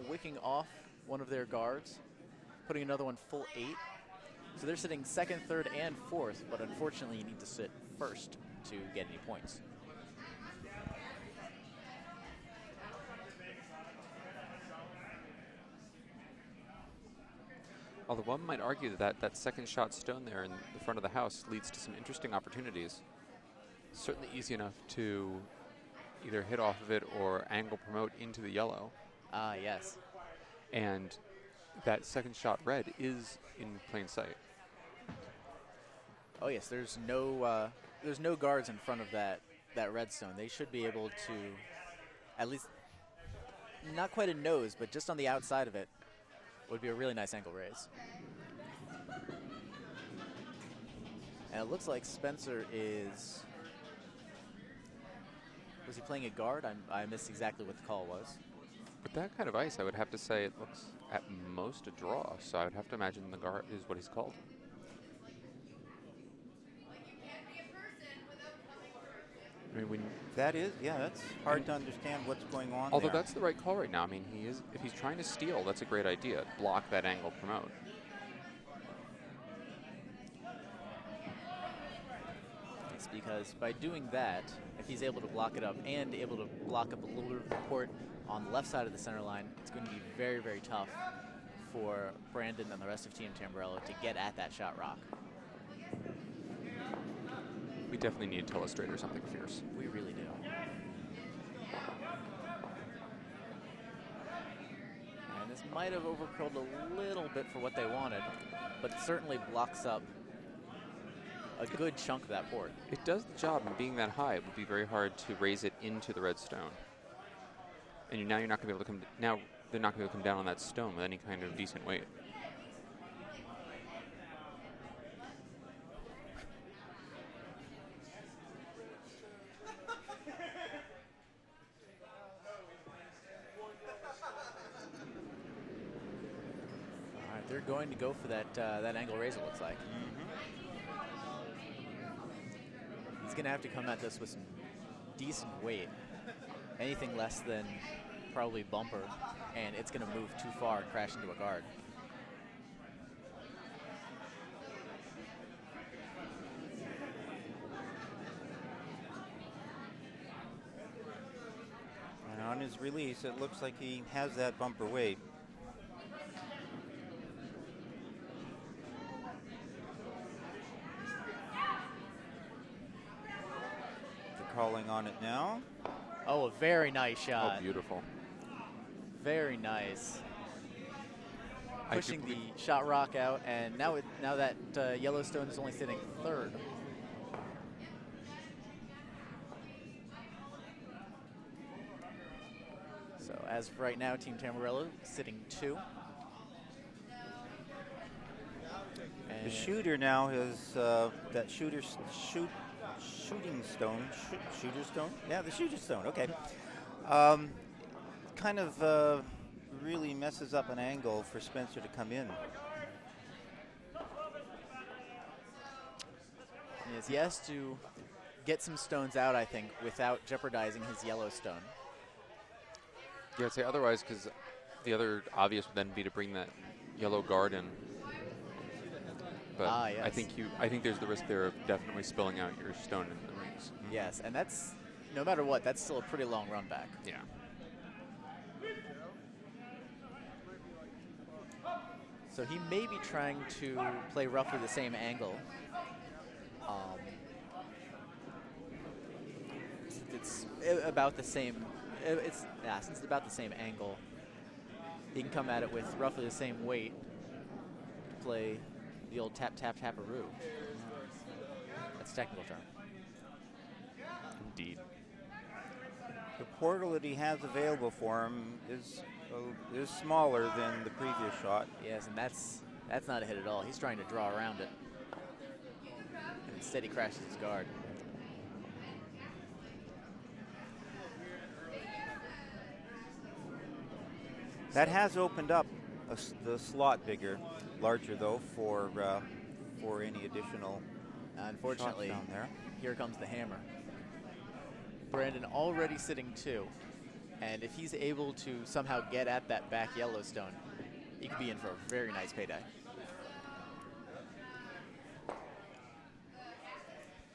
wicking off one of their guards, putting another one full 8. So they're sitting second, third, and fourth, but unfortunately you need to sit first to get any points. Although one might argue that that second shot stone there in the front of the house leads to some interesting opportunities. Certainly easy enough to either hit off of it or angle promote into the yellow. Ah, yes. And that second shot red is in plain sight. Oh yes, there's no guards in front of that redstone. They should be able to, at least, not quite a nose, but just on the outside of it, would be a really nice angle raise. And it looks like Spencer is, was he playing a guard? I missed exactly what the call was. With that kind of ice, I would have to say it looks at most a draw, so I would have to imagine the guard is what he's called. I mean, that's hard to understand what's going on although there. that's the right call right now. I mean, if he's trying to steal, that's a great idea. Block that angle promote. It's because by doing that, if he's able to block it up and able to block up a little bit of the court on the left side of the center line, it's going to be very, very tough for Brandon and the rest of Team Tamburello to get at that shot rock. We definitely need a telestrate or something fierce. We really do. And this might have overcurled a little bit for what they wanted, but it certainly blocks up a good chunk of that board. It does the job, and being that high, it would be very hard to raise it into the red stone. And now you're not going to be able to come. Now they're not going to be able to come down on that stone with any kind of decent weight. All right, they're going to go for that angle raise. It looks like. He's going to have to come at this with some decent weight. Anything less than probably bumper, and it's going to move too far and crash into a guard. And on his release, it looks like he has that bumper weight. They're calling on it now. Oh, a very nice shot. Oh, beautiful. Very nice. Pushing the shot rock out, and now that Yellowstone is only sitting third. So as of right now, Team Tamburello sitting 2. And The shooter now has that shooting stone. Shooter stone? Yeah, the shooter stone. Okay. Kind of really messes up an angle for Spencer to come in. yes, he has to get some stones out, I think, without jeopardizing his Yellowstone. Yeah, I'd say otherwise, because the other obvious would then be to bring that yellow guard in. But yes. I think there's the risk there of definitely spilling out your stone in the rings. Yes, and that's, no matter what, that's still a pretty long run back. Yeah. So he may be trying to play roughly the same angle. It's about the same. Since it's about the same angle, he can come at it with roughly the same weight to play the old tap tap taparoo. That's a technical term. Indeed. The portal that he has available for him is smaller than the previous shot. Yes, and that's not a hit at all. He's trying to draw around it, and instead he crashes his guard. That has opened up the slot larger though for any additional Unfortunately, shots down there. here comes the hammer. Brandon already sitting 2, and if he's able to somehow get at that back Yellowstone, he could be in for a very nice payday.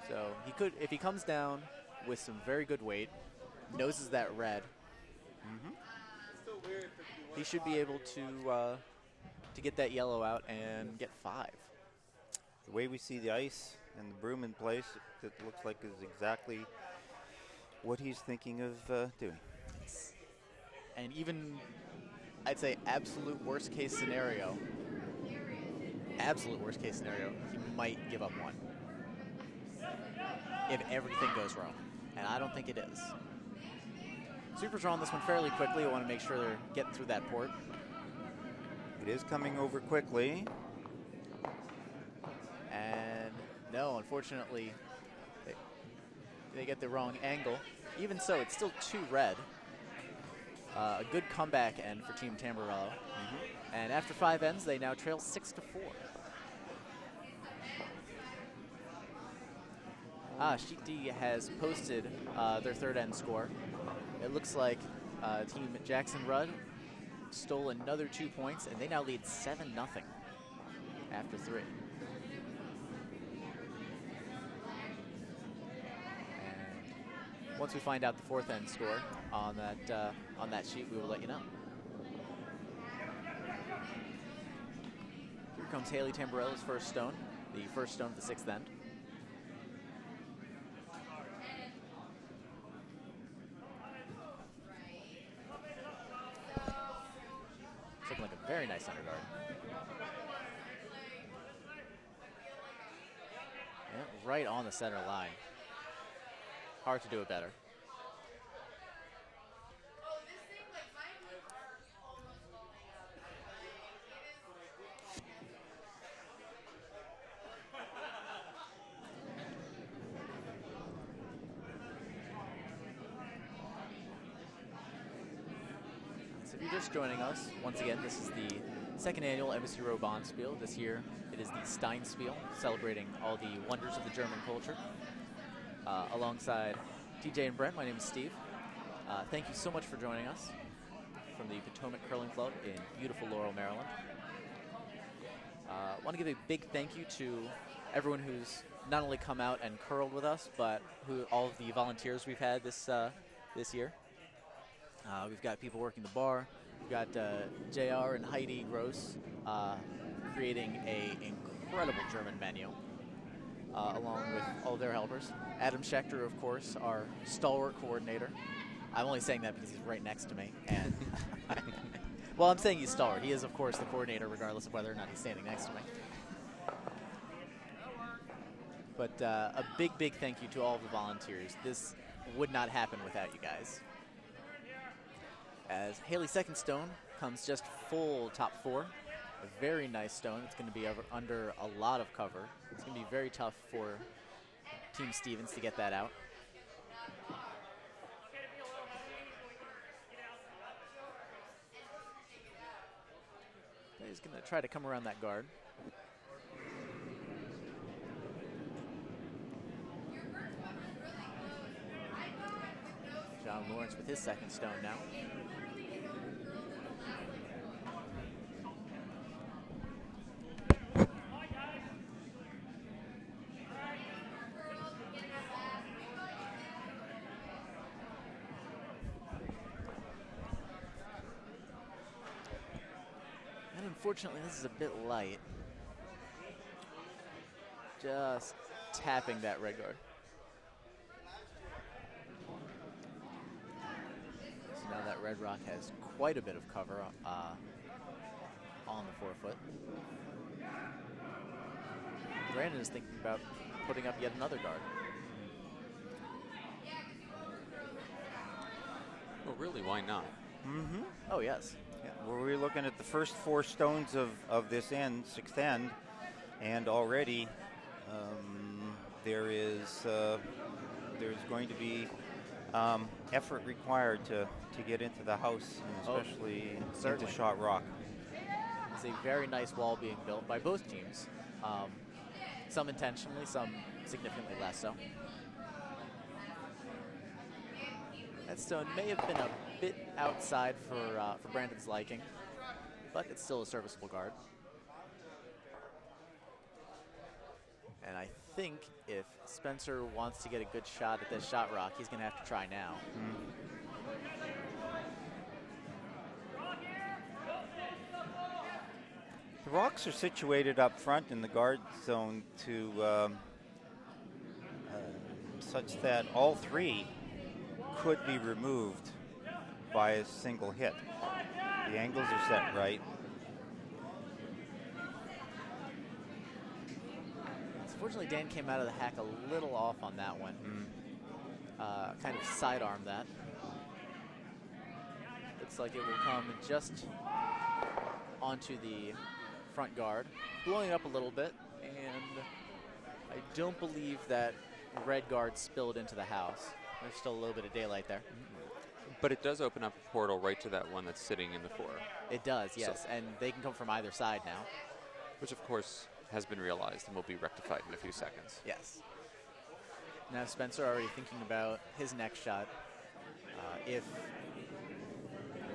So he could, if he comes down with some very good weight, noses that red, he should be able to get that yellow out and get 5. The way we see the ice and the broom in place, it looks like is exactly what he's thinking of doing. And even, I'd say, absolute worst case scenario, he might give up 1 if everything goes wrong. And I don't think it is. Supers are on this one fairly quickly. I want to make sure they're getting through that port. It is coming over quickly. And no, unfortunately, they get the wrong angle. Even so, it's still 2 red. A good comeback end for Team Tamburello. And after 5 ends, they now trail 6-4. Sheet D has posted their 3rd end score. It looks like Team Jackson Rudd stole another 2 points, and they now lead 7-0 after 3. And once we find out the 4th end score on that sheet, we will let you know. Here comes Haley Tamburello's first stone, the first stone of the 6th end. Looking like a very nice underguard. Yeah, right on the center line. Hard to do it better. So if you're just joining us, once again, this is the 2nd annual Embassy Row Bond Spiel. This year, it is the Stein Spiel, celebrating all the wonders of the German culture. Alongside TJ and Brent, my name is Steve. Thank you so much for joining us from the Potomac Curling Club in beautiful Laurel, Maryland. I want to give a big thank you to everyone who's not only come out and curled with us, but all of the volunteers we've had this year. We've got people working the bar. We've got JR and Heidi Gross creating an incredible German menu, along with all of their helpers. Adam Schechter, of course, our stalwart coordinator. I'm only saying that because he's right next to me. And well, I'm saying he's stalwart. He is, of course, the coordinator, regardless of whether or not he's standing next to me. But a big, big thank you to all of the volunteers. This would not happen without you guys. As Haley's second stone comes just full top 4. A very nice stone. It's going to be under a lot of cover. It's going to be very tough for Team Stevens to get that out. He's going to try to come around that guard. John Lawrence with his second stone now. And unfortunately, this is a bit light. Just tapping that red guard. Now that red rock has quite a bit of cover on the forefoot. Brandon is thinking about putting up yet another guard. Well, really, why not? Mm-hmm. Oh, yes. Yeah, we're looking at the first 4 stones of this end, 6th end, and already there's going to be effort required to get into the house, and especially into certainly. shot rock. It's a very nice wall being built by both teams. Some intentionally, some significantly less so. That stone may have been a bit outside for Brandon's liking, but it's still a serviceable guard. And I think if Spencer wants to get a good shot at this shot rock, he's going to have to try now. The rocks are situated up front in the guard zone to such that all three could be removed by a single hit. The angles are set right. Unfortunately, Dan came out of the hack a little off on that one. Kind of sidearm that. Looks like it will come just onto the front guard, blowing it up a little bit, and I don't believe that red guard spilled into the house. There's still a little bit of daylight there. But it does open up a portal right to that one that's sitting in the 4. It does, yes, and they can come from either side now. Which, of course, has been realized and will be rectified in a few seconds. Yes. Now Spencer already thinking about his next shot. If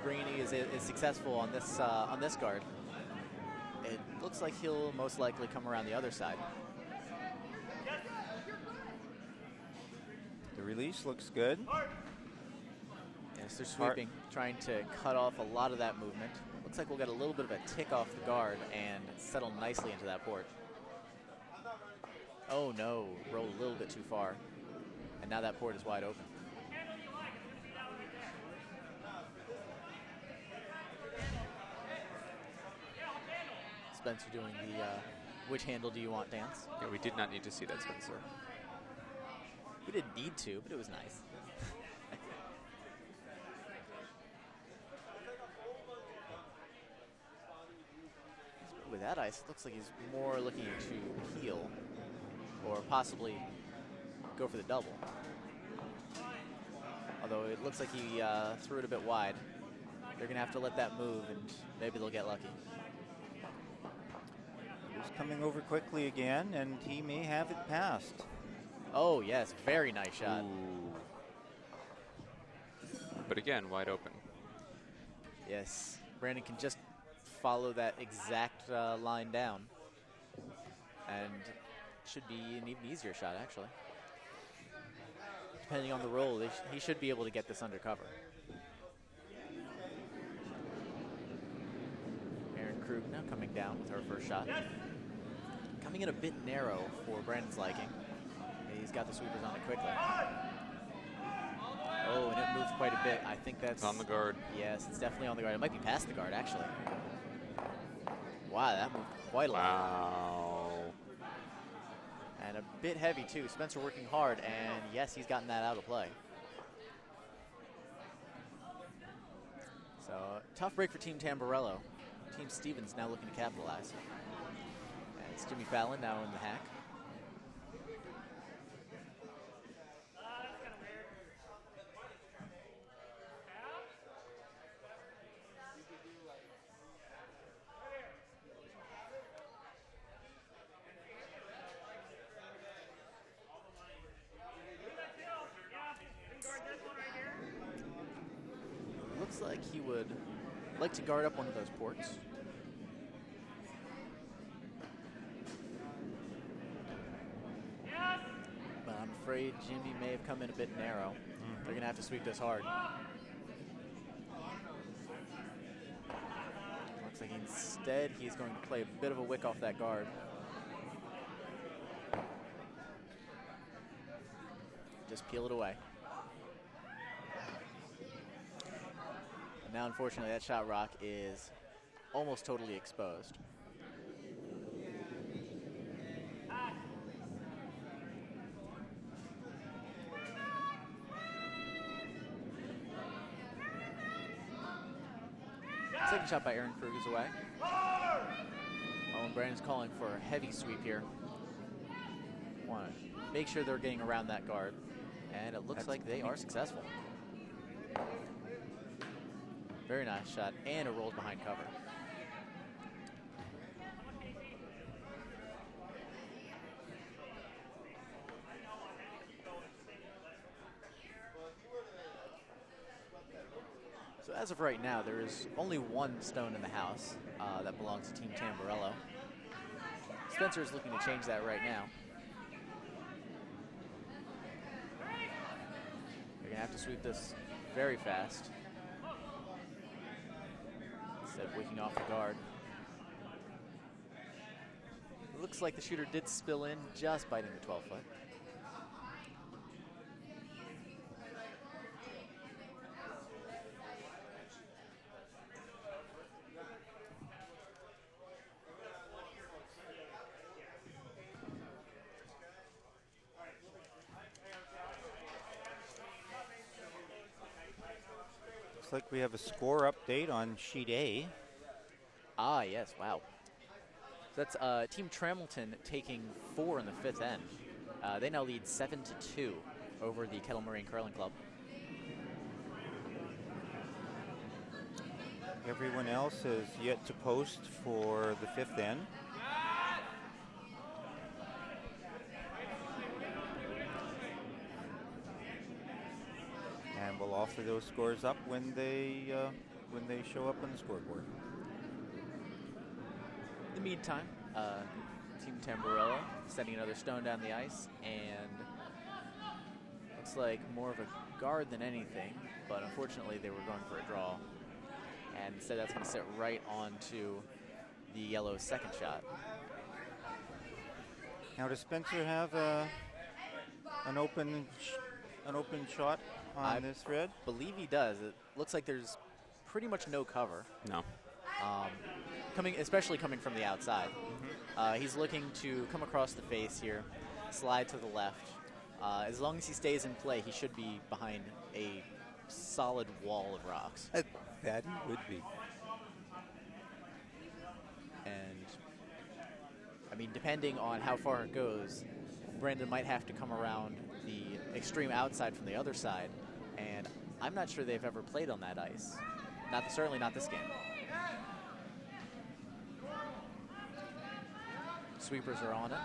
Greeny is successful on this guard, it looks like he'll most likely come around the other side. The release looks good. Yes, they're sweeping, trying to cut off a lot of that movement. Looks like we'll get a little bit of a tick off the guard and settle nicely into that port. Oh no, rolled a little bit too far. And now that port is wide open. Spencer doing the which handle do you want dance. Yeah, we did not need to see that, Spencer. We didn't need to, but it was nice. With that ice, it looks like he's more looking to peel or possibly go for the double. Although it looks like he threw it a bit wide. They're going to have to let that move, and maybe they'll get lucky. He's coming over quickly again, and he may have it passed. Oh, yes, very nice shot. Ooh. But again, wide open. Yes, Brandon can just follow that exact line down, and should be an even easier shot, actually. Depending on the roll, he should be able to get this under cover. Aaron Krug now coming down with her first shot. Coming in a bit narrow for Brandon's liking. He's got the sweepers on it quickly. Oh, and it moves quite a bit. I think that's... It's on the guard. Yes, it's definitely on the guard. It might be past the guard, actually. Wow, that moved quite a lot. Wow. And a bit heavy, too. Spencer working hard, and yes, he's gotten that out of play. So, tough break for Team Tamburello. Team Stevens now looking to capitalize. And it's Jimmy Fallon now in the hack. Looks like he would like to guard up one of those ports. But I'm afraid Jimmy may have come in a bit narrow. They're going to have to sweep this hard. Looks like instead he's going to play a bit of a wick off that guard. Just peel it away. And now, unfortunately, that shot rock is almost totally exposed. Second shot by Aaron Krug is away. Oh, and Brandon's calling for a heavy sweep here. Want to make sure they're getting around that guard. And it looks That's like they are successful. Very nice shot, and it rolls behind cover. So as of right now, there is only one stone in the house that belongs to Team Tamburello. Spencer is looking to change that right now. They're gonna have to sweep this very fast instead of wicking off the guard. It looks like the shooter did spill in, just biting the 12-foot. Looks like we have a score update on sheet A. Ah, yes, wow. So that's Team Trammelton taking 4 in the 5th end. They now lead 7-2 over the Kettle Moraine Curling Club. Everyone else has yet to post for the 5th end. And we'll offer those scores up when they show up on the scoreboard. In the meantime, Team Tamburello setting another stone down the ice, and looks like more of a guard than anything, but unfortunately they were going for a draw. And instead that's going to sit right onto the yellow's second shot. Now, does Spencer have an open shot on this thread? I believe he does. It looks like there's pretty much no cover. No. Especially coming from the outside. He's looking to come across the face here, slide to the left. As long as he stays in play, he should be behind a solid wall of rocks. That he would be. And, I mean, depending on how far it goes, Brandon might have to come around the extreme outside from the other side. And I'm not sure they've ever played on that ice. Certainly not this game. Sweepers are on it.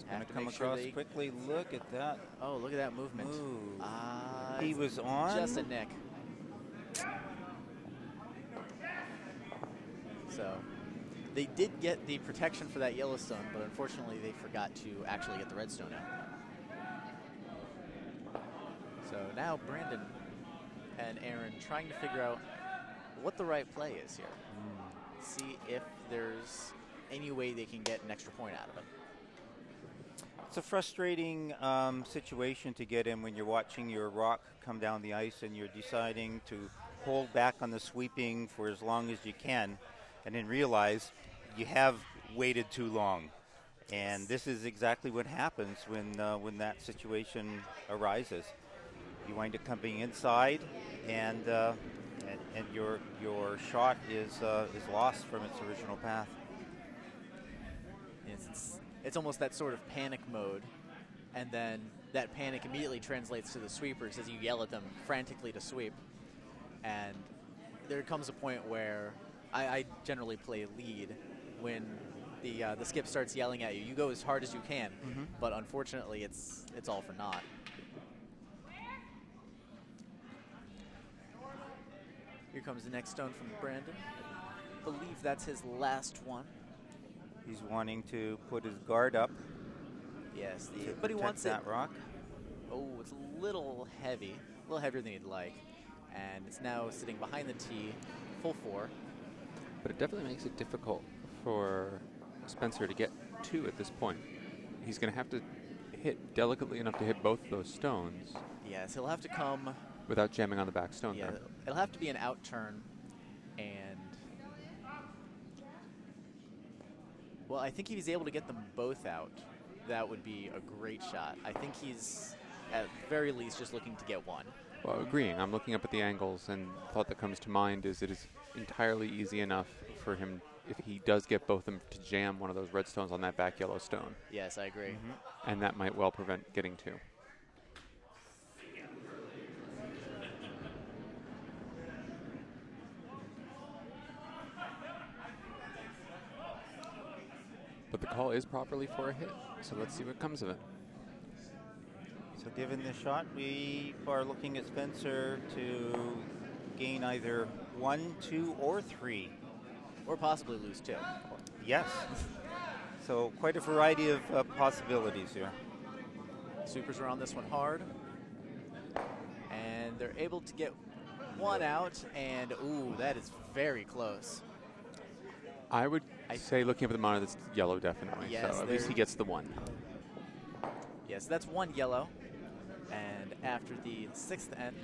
Have to come across quickly. Look at that. Oh, look at that movement. He was on. Just a nick. So they did get the protection for that Yellowstone, but unfortunately they forgot to actually get the Redstone out. So now Brandon and Aaron trying to figure out what the right play is here. See if there's any way they can get an extra point out of it. It's a frustrating situation to get in when you're watching your rock come down the ice and you're deciding to hold back on the sweeping for as long as you can, and then realize you have waited too long. And this is exactly what happens when that situation arises. You wind up coming inside, and your shot is lost from its original path. It's almost that sort of panic mode, and then that panic immediately translates to the sweepers as you yell at them frantically to sweep. And there comes a point where I generally play lead when the skip starts yelling at you. You go as hard as you can, but unfortunately it's all for naught. Here comes the next stone from Brandon. I believe that's his last one. He's wanting to put his guard up. Yes, but he wants that rock. Oh, it's a little heavy, a little heavier than he'd like, and it's now sitting behind the tee, full 4. But it definitely makes it difficult for Spencer to get to at this point. He's going to have to hit delicately enough to hit both those stones. Yes, he'll have to come without jamming on the back stone. Yeah, there. It'll have to be an out turn, and well, I think if he's able to get them both out, that would be a great shot. I think he's, at very least, just looking to get one. Well, agreeing. I'm looking up at the angles, and the thought that comes to mind is it is entirely easy enough for him if he does get both of them to jam one of those red stones on that back yellow stone. Yes, I agree. And that might well prevent getting two. But the call is properly for a hit, so let's see what comes of it. So given this shot, we are looking at Spencer to gain either 1, 2, or 3. Or possibly lose 2. Yes. So quite a variety of possibilities here. Sweepers are on this one hard. And they're able to get one out, and ooh, that is very close. I would say, looking up at the monitor, it's yellow definitely. Yes, so at least he gets the 1. Yes, that's 1 yellow. And after the 6th end,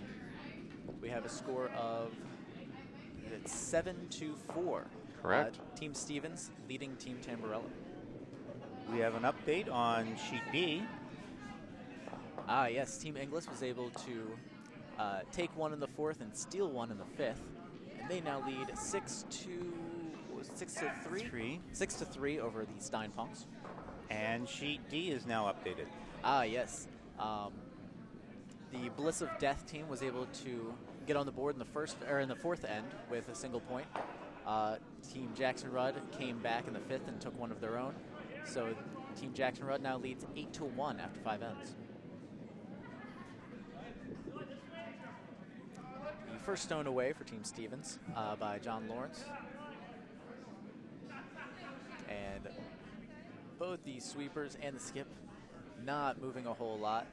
we have a score of 7-4. Correct. Team Stevens leading Team Tamburello. We have an update on sheet B. Yes, Team Inglis was able to take 1 in the 4th and steal 1 in the 5th. And they now lead 6-3? 6-3 over the Stein Punks. And sheet D is now updated. Yes. The Bliss of Death team was able to get on the board in the 4th end with a single point. Team Jackson Rudd came back in the 5th and took 1 of their own. So Team Jackson Rudd now leads 8-1 after 5 ends. The first stone away for Team Stevens by John Lawrence. And both the sweepers and the skip not moving a whole lot.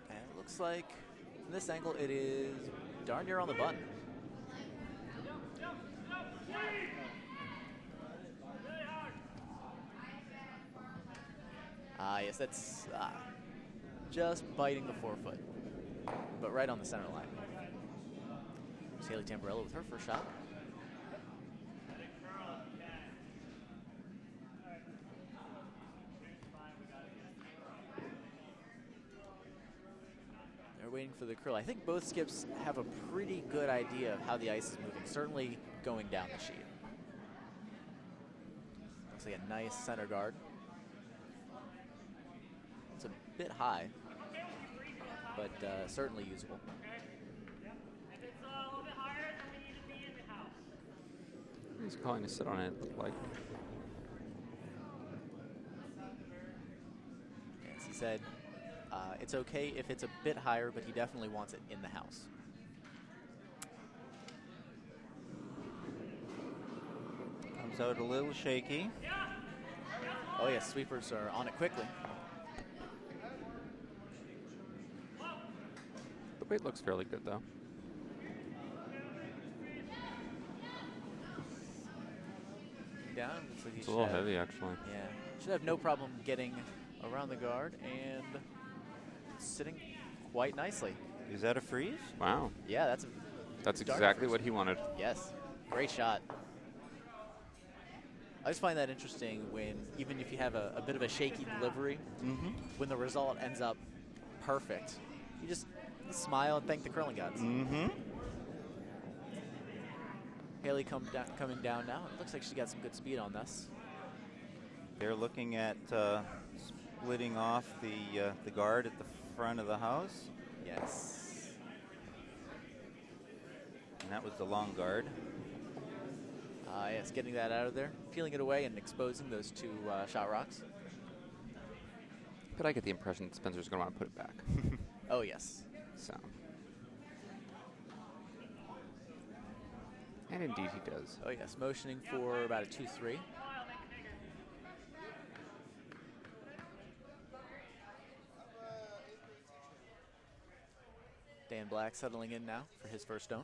And it looks like from this angle it is darn near on the button. Yes, that's just biting the 4-foot, but right on the center line. It's Haley Tamburello with her first shot. They're waiting for the curl. I think both skips have a pretty good idea of how the ice is moving, certainly going down the sheet. Looks like a nice center guard. It's a bit high, but certainly usable. He's calling to sit on it, like. Yes, he said it's okay if it's a bit higher, but he definitely wants it in the house. Comes out a little shaky. Oh yes, sweepers are on it quickly. The weight looks fairly good, though. Down. Looks like he It's a little heavy, actually. Yeah, should have no problem getting around the guard and sitting quite nicely. Is that a freeze? Wow. Yeah, That's darn exactly freeze. what he wanted. Yes, great shot. I just find that interesting when, even if you have a bit of a shaky delivery, when the result ends up perfect, you just smile and thank the curling gods. Haley coming down now. It looks like she got some good speed on this. They're looking at splitting off the guard at the front of the house. Yes. And that was the long guard. Yes, getting that out of there, peeling it away and exposing those 2 shot rocks. But I get the impression that Spencer's going to want to put it back. Oh, yes. So. And indeed he does. Oh, yes, motioning for about a 2-3. Dan Black settling in now for his first stone.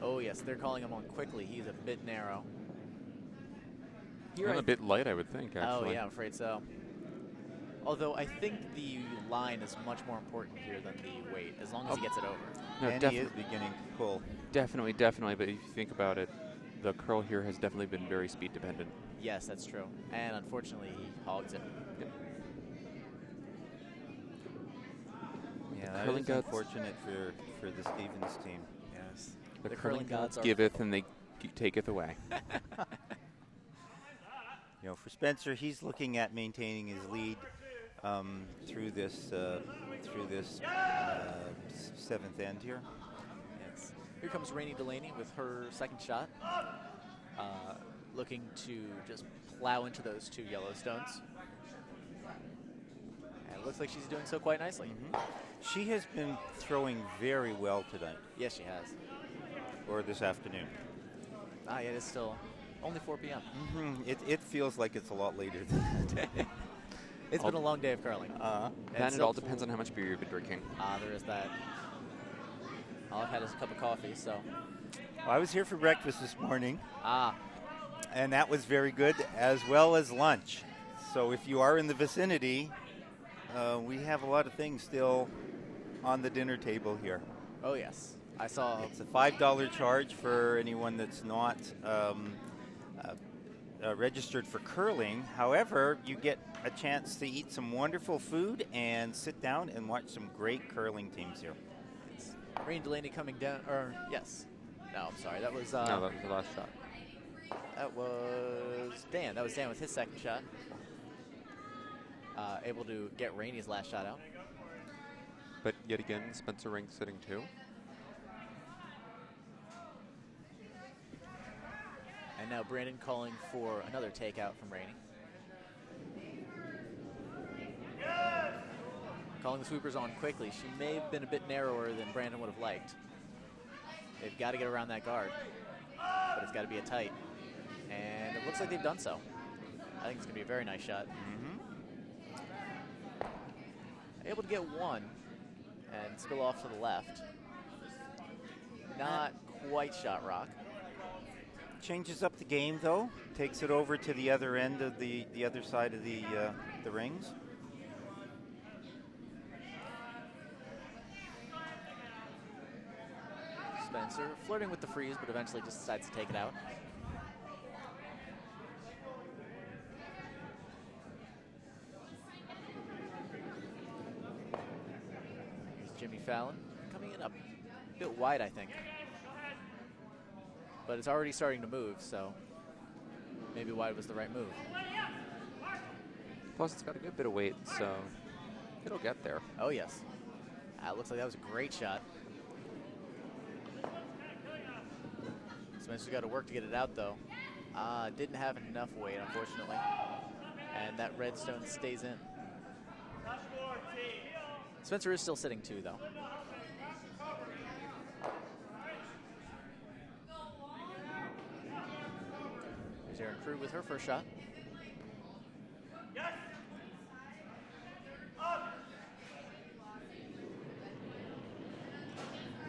Oh, yes, they're calling him on quickly. He's a bit narrow. You're a bit light, I would think, actually. Oh, yeah, I'm afraid so. Although I think the line is much more important here than the weight, as long as he gets it over. No, and he is beginning to pull. Definitely, definitely. But if you think about it, the curl here has definitely been very speed dependent. Yes, that's true. And unfortunately, he hogs it. Yep. curling is gods. unfortunate for the Stevens team. Yes. The curling gods are giveth and they taketh away. You know, for Spencer, he's looking at maintaining his lead through this seventh end here. Yes. Here comes Rainey Delaney with her second shot. Looking to just plow into those two Yellowstones. And it looks like she's doing so quite nicely. She has been throwing very well tonight, Yes, she has. or this afternoon. Yeah, it is still only 4 p.m. It feels like it's a lot later than that. It's been a long day of curling. Then it all depends on how much beer you've been drinking. There is that. All I've had is a cup of coffee, so. I was here for breakfast this morning, Ah, and that was very good, as well as lunch. So if you are in the vicinity, we have a lot of things still on the dinner table here. oh yes. I saw. It's a $5 charge for anyone that's not registered for curling. However, you get a chance to eat some wonderful food and sit down and watch some great curling teams here. Rainey Delaney coming down, or yes. No, I'm sorry. That was. No, that was the last shot. That was Dan. That was Dan with his second shot. Able to get Rainey's last shot out. But yet again, Spencer Ring sitting 2. And now Brandon calling for another takeout from Rainey. Calling the sweepers on quickly. She may have been a bit narrower than Brandon would have liked. They've got to get around that guard. But it's got to be a tight. And it looks like they've done so. I think it's going to be a very nice shot. Able to get one and spill off to the left. Not quite shot rock. Changes up the game, though. Takes it over to the other end of the other side of the rings. Spencer flirting with the freeze, but eventually just decides to take it out. Here's Jimmy Fallon coming in a bit wide, I think. But it's already starting to move, so maybe wide was the right move. Plus, it's got a good bit of weight, so it'll get there. Oh, yes. Looks like that was a great shot. Spencer's got to work to get it out, though. Didn't have enough weight, unfortunately. And that red stone stays in. Spencer is still sitting 2, though. Here's Erin Krug with her first shot.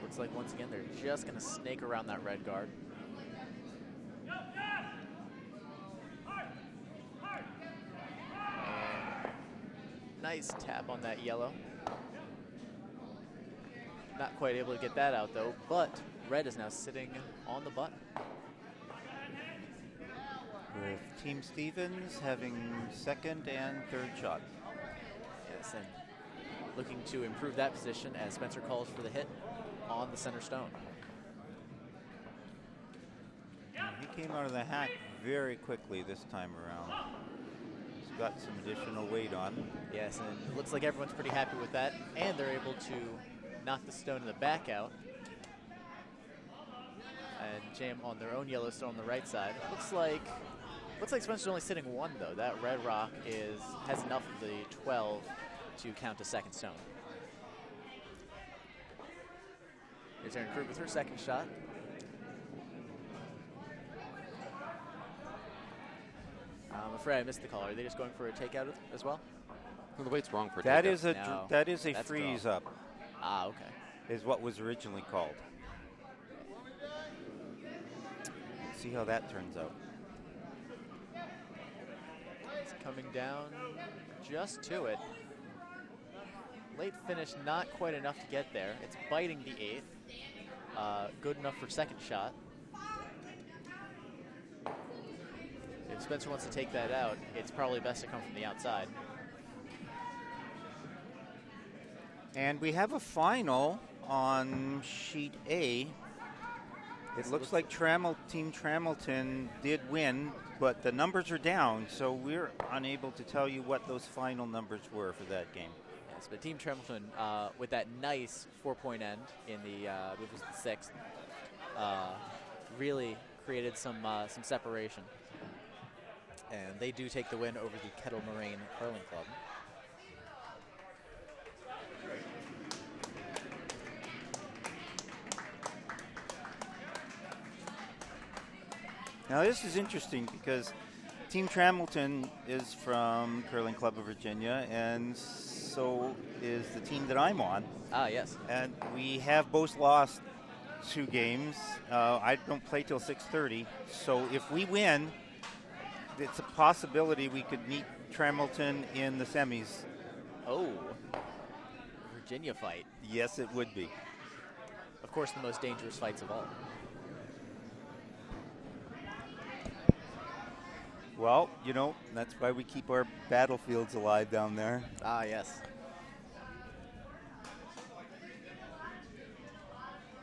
Looks like once again they're just going to snake around that red guard. And nice tap on that yellow. Not quite able to get that out though, but red is now sitting on the button. With Team Stevens having second and third shot. Yes, and looking to improve that position as Spencer calls for the hit on the center stone. He came out of the hack very quickly this time around. He's got some additional weight on. Yes, and it looks like everyone's pretty happy with that, and they're able to knock the stone in the back out and jam on their own yellow stone on the right side. Looks like Spencer's only sitting 1 though. That red rock has enough of the 12 to count a second stone. Here's Erin Krug with her second shot. I'm afraid I missed the call. Are they just going for a takeout as well? Well, the weight's wrong for a That takeout. is a No, that is a that's freeze draw. up, Okay. is what was originally called. See how that turns out. It's coming down just to it. Late finish, not quite enough to get there. It's biting the 8th. Good enough for second shot. If Spencer wants to take that out, it's probably best to come from the outside. And we have a final on sheet A. It looks like Team Trammelton did win, but the numbers are down, so we're unable to tell you what those final numbers were for that game. Yes, but Team Trammelton, with that nice 4-point end in the, which was the 6th, really created some separation. And they do take the win over the Kettle Moraine Curling Club. Now this is interesting because Team Trammelton is from Curling Club of Virginia, and so is the team that I'm on. Ah, yes. And we have both lost 2 games. I don't play till 6:30, so if we win, it's a possibility we could meet Trammelton in the semis. Oh, Virginia fight. Yes, it would be. Of course, the most dangerous fights of all. Well, you know, that's why we keep our battlefields alive down there. Ah, yes.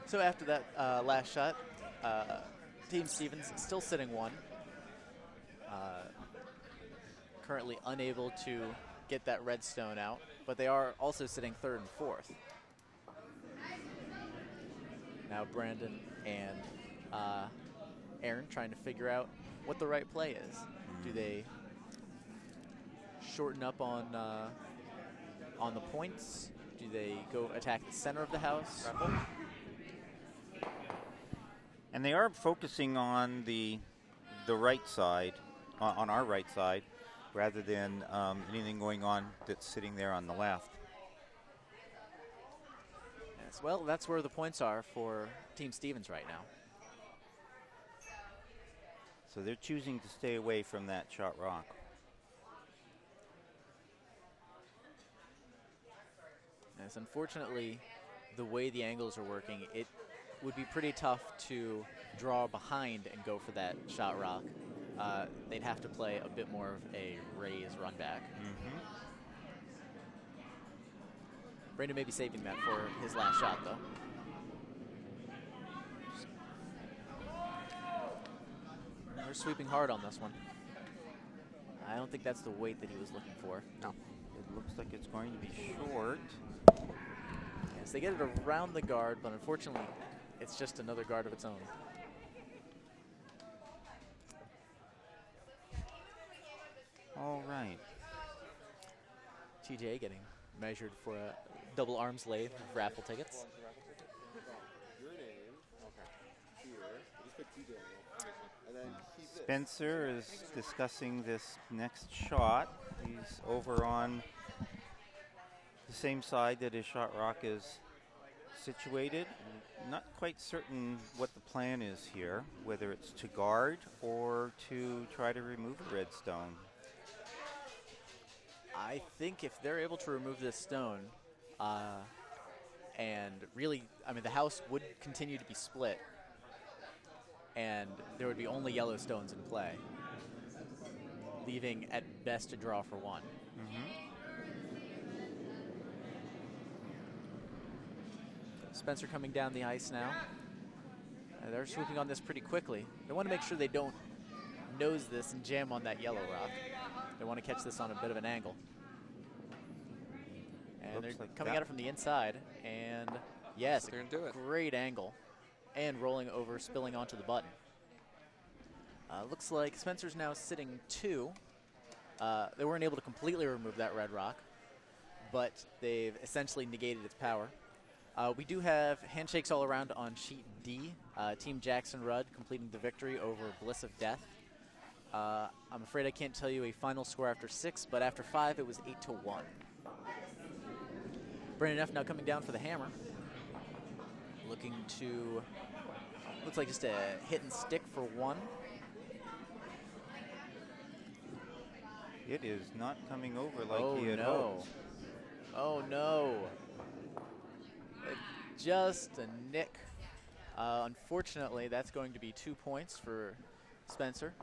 So after that last shot, Team Stevens still sitting 1. Currently unable to get that red stone out, but they are also sitting 3rd and 4th. Now Brandon and Aaron trying to figure out what the right play is. Do they shorten up on the points? Do they go attack the center of the house? And they are focusing on the right side, on our right side, rather than anything going on that's sitting there on the left. Yes, well, that's where the points are for Team Stevens right now. So they're choosing to stay away from that shot rock. Yes, unfortunately, the way the angles are working, it would be pretty tough to draw behind and go for that shot rock. They'd have to play a bit more of a raise run back. Brandon may be saving that for his last shot, though. They're sweeping hard on this one. I don't think that's the weight that he was looking for. No. It looks like it's going to be short. Yes, they get it around the guard, but unfortunately, it's just another guard of its own. All right. TJ getting measured for a double arms lathe of raffle tickets. Spencer is discussing this next shot. He's over on the same side that his shot rock is situated. Not quite certain what the plan is here, whether it's to guard or to try to remove a red stone. I think if they're able to remove this stone, and really, I mean, the house would continue to be split, and there would be only yellow stones in play, leaving at best a draw for 1. Spencer coming down the ice now. They're swooping on this pretty quickly. They want to make sure they don't nose this and jam on that yellow rock. They want to catch this on a bit of an angle. And they're coming at it from the inside. And yes, they're gonna do it. Great angle. And rolling over, spilling onto the button. Looks like Spencer's now sitting 2. They weren't able to completely remove that red rock, but they've essentially negated its power. We do have handshakes all around on sheet D. Team Jackson Rudd completing the victory over Bliss of Death. I'm afraid I can't tell you a final score after 6, but after 5 it was 8-1. Brandon F. now coming down for the hammer. Looking to, looks like just a hit and stick for 1. It is not coming over like he had hoped. Oh no. Just a nick. Unfortunately, that's going to be 2 points for Spencer.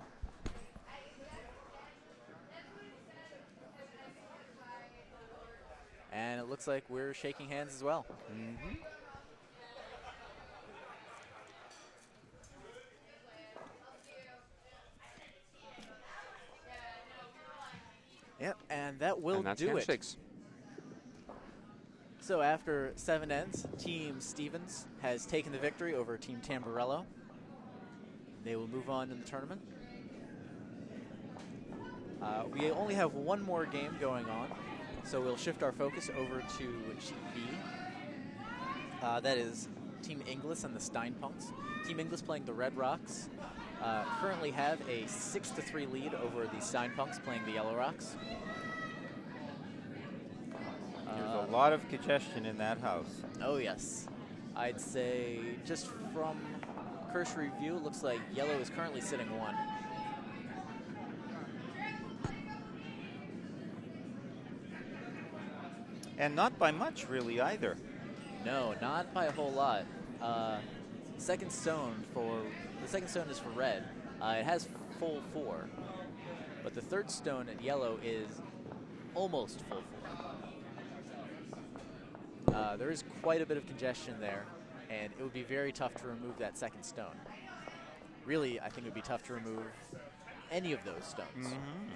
And it looks looks like we're shaking hands as well. Mm-hmm. Yep, and that will And that's do it. handshakes. So after 7 ends, Team Stevens has taken the victory over Team Tamburello. They will move on in the tournament. We only have one more game going on, so we'll shift our focus over to Sheet B. That is Team Inglis and the Stein Punks. Team Inglis playing the Red Rocks. Currently have a 6-3 lead over the Stein Punks playing the Yellow Rocks. There's a lot of congestion in that house. Oh, yes. I'd say just from cursory view, it looks like Yellow is currently sitting 1. And not by much, really, either. No, not by a whole lot. Second stone is for red. It has full 4, but the third stone at yellow is almost full 4. There is quite a bit of congestion there, and it would be very tough to remove that second stone. Really, I think it would be tough to remove any of those stones. Mm-hmm.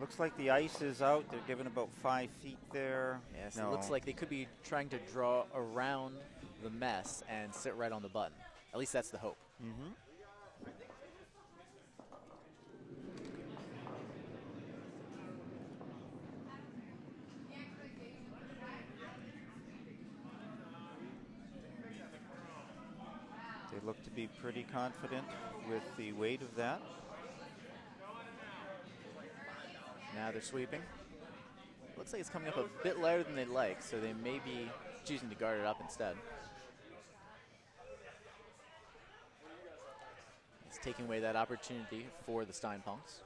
Looks like the ice is out. They're given about 5 feet there. Yes, no. It looks like they could be trying to draw around the mess and sit right on the button. At least that's the hope. Mm-hmm. They look to be pretty confident with the weight of that. Now they're sweeping. Looks like it's coming up a bit lighter than they'd like, so they may be choosing to guard it up instead. It's taking away that opportunity for the Stein Punks.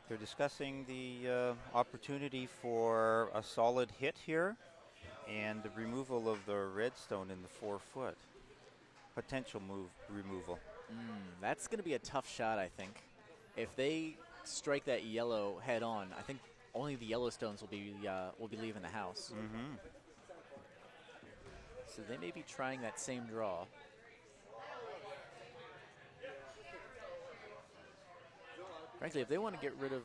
They're discussing the opportunity for a solid hit here and the removal of the redstone in the 4 foot. Potential removal. That's going to be a tough shot, I think. If they strike that yellow head on, I think only the Yellowstones will be leaving the house. Mm-hmm. So they may be trying that same draw. Frankly, if they want to get rid of,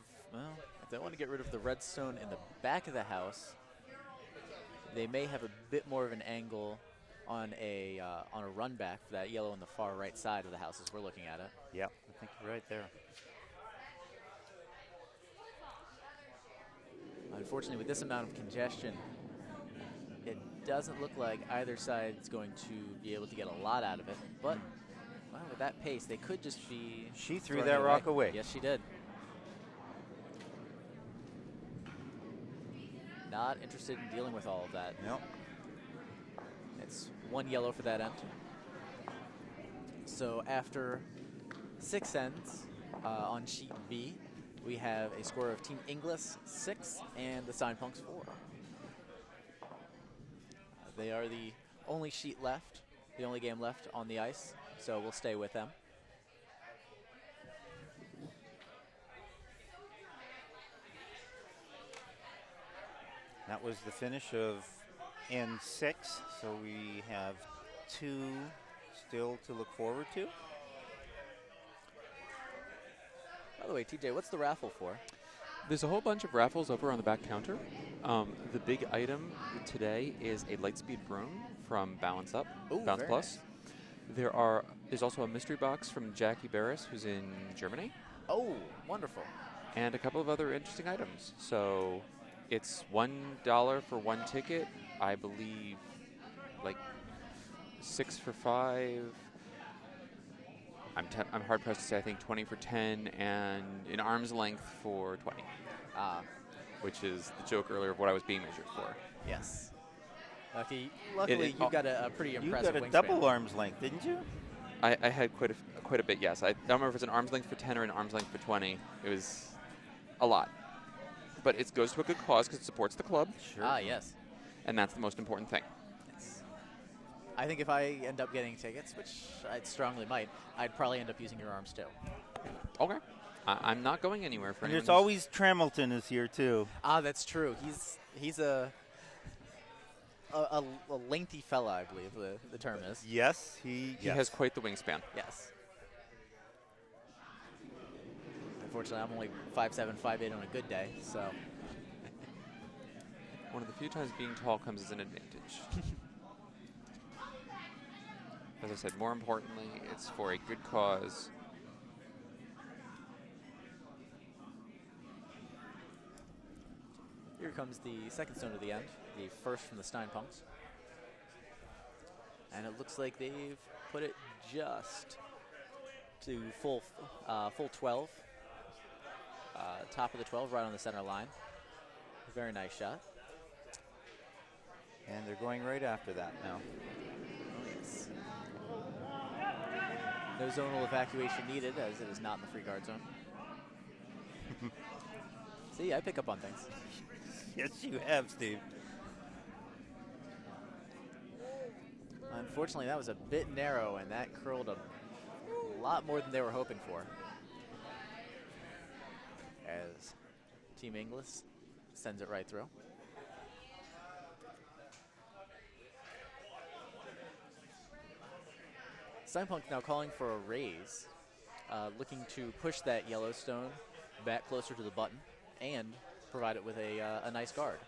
the redstone in the back of the house, they may have a bit more of an angle on a run back for that yellow on the far right side of the house as we're looking at it. Yeah, I think you're right there. Unfortunately, with this amount of congestion, it doesn't look like either side is going to be able to get a lot out of it. But well, with that pace, they could just be. She threw that rock away. Yes, she did. Not interested in dealing with all of that. Nope. It's 1 yellow for that end. So after 6 ends on sheet B, we have a score of Team Inglis 6 and the Stein Punks 4. They are the only sheet left, the only game left on the ice, so we'll stay with them. That was the finish of N6, so we have 2 still to look forward to. By the way, TJ, what's the raffle for? There's a whole bunch of raffles over on the back counter. The big item today is a Lightspeed broom from Balance Up, Ooh, Bounce very Plus. Nice. There's also a mystery box from Jackie Barris, who's in Germany, Oh, wonderful. and a couple of other interesting items. So it's $1 for 1 ticket, I believe, like 6 for 5. I'm hard pressed to say. I think 20 for 10, and an arm's length for 20. Which is the joke earlier of what I was being measured for. Yes. Luckily, you got a pretty impressive You got a wingspan. double arm's length, didn't you? I had quite a bit, yes. I don't remember if it's an arm's length for 10 or an arm's length for 20. It was a lot. But it goes to a good cause because it supports the club, Sure. Yes. and that's the most important thing. Yes. I think if I end up getting tickets, which I strongly might, I'd probably end up using your arms too. Okay. I'm not going anywhere for And anyone. there's always Tramilton is here too. Ah, that's true. He's a lengthy fella, I believe the term is. Yes, he has quite the wingspan. Yes. Unfortunately, I'm only 5'7", 5'8" on a good day, so. One of the few times being tall comes as an advantage. As I said, more importantly, it's for a good cause. Here comes the second stone to the end, the first from the Stein punks. And it looks like they've put it just to full 12. Top of the 12, right on the center line. Very nice shot. And they're going right after that now. Oh, yes. No zonal evacuation needed, as it is not in the free guard zone. See, I pick up on things. Yes, you have, Steve. Unfortunately, that was a bit narrow, and that curled a lot more than they were hoping for. As Team Inglis sends it right through. Steinpunk now calling for a raise, looking to push that Yellowstone back closer to the button and provide it with a nice guard.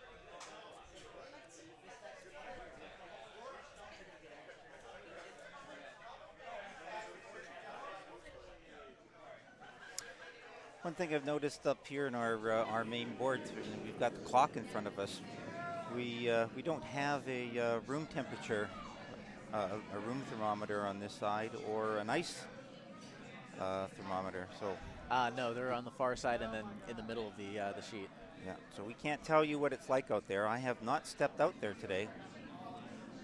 One thing I've noticed up here in our main board, we've got the clock in front of us. We don't have a room temperature, a room thermometer on this side, or an ice thermometer. So no, they're on the far side and then in the middle of the sheet. yeah, so we can't tell you what it's like out there. I have not stepped out there today.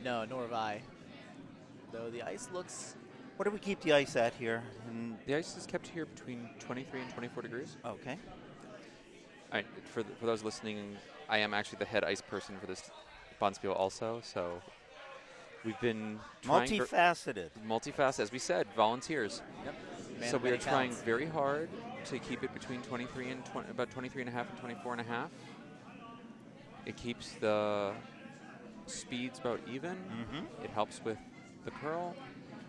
No, nor have I. Though the ice looks. What do we keep the ice at here? The ice is kept here between 23 and 24 degrees. Okay. All right, for those listening, I am actually the head ice person for this Spiel also, so we've been multifaceted. Multifaceted, as we said, volunteers. Yep. So we are trying very hard to keep it between 23 and about 23 and a half and 24 and a half. It keeps the speeds about even. It helps with the curl.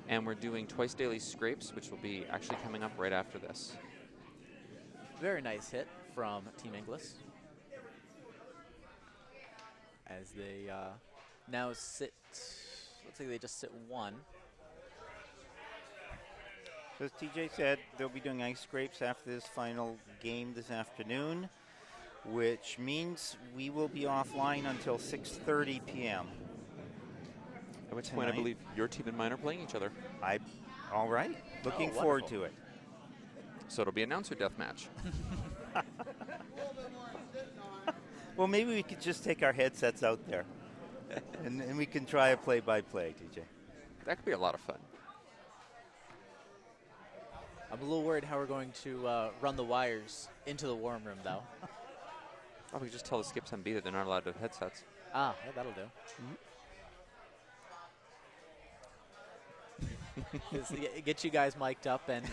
And we're doing twice daily scrapes, which will be actually coming up right after this. Very nice hit from Team Inglis. As they now sit, looks like they just sit one. As TJ said, they'll be doing ice scrapes after this final game this afternoon, which means we will be offline until 6:30 p.m. At which point I believe your team and mine are playing each other. All right. Looking forward to it. So it'll be announcer death match. Well, maybe we could just take our headsets out there, and we can try a play-by-play, TJ. That could be a lot of fun. I'm a little worried how we're going to run the wires into the warm room, though. Oh, we just tell the Skips MB that they're not allowed to have headsets. Ah, yeah, that'll do. Get you guys mic'd up and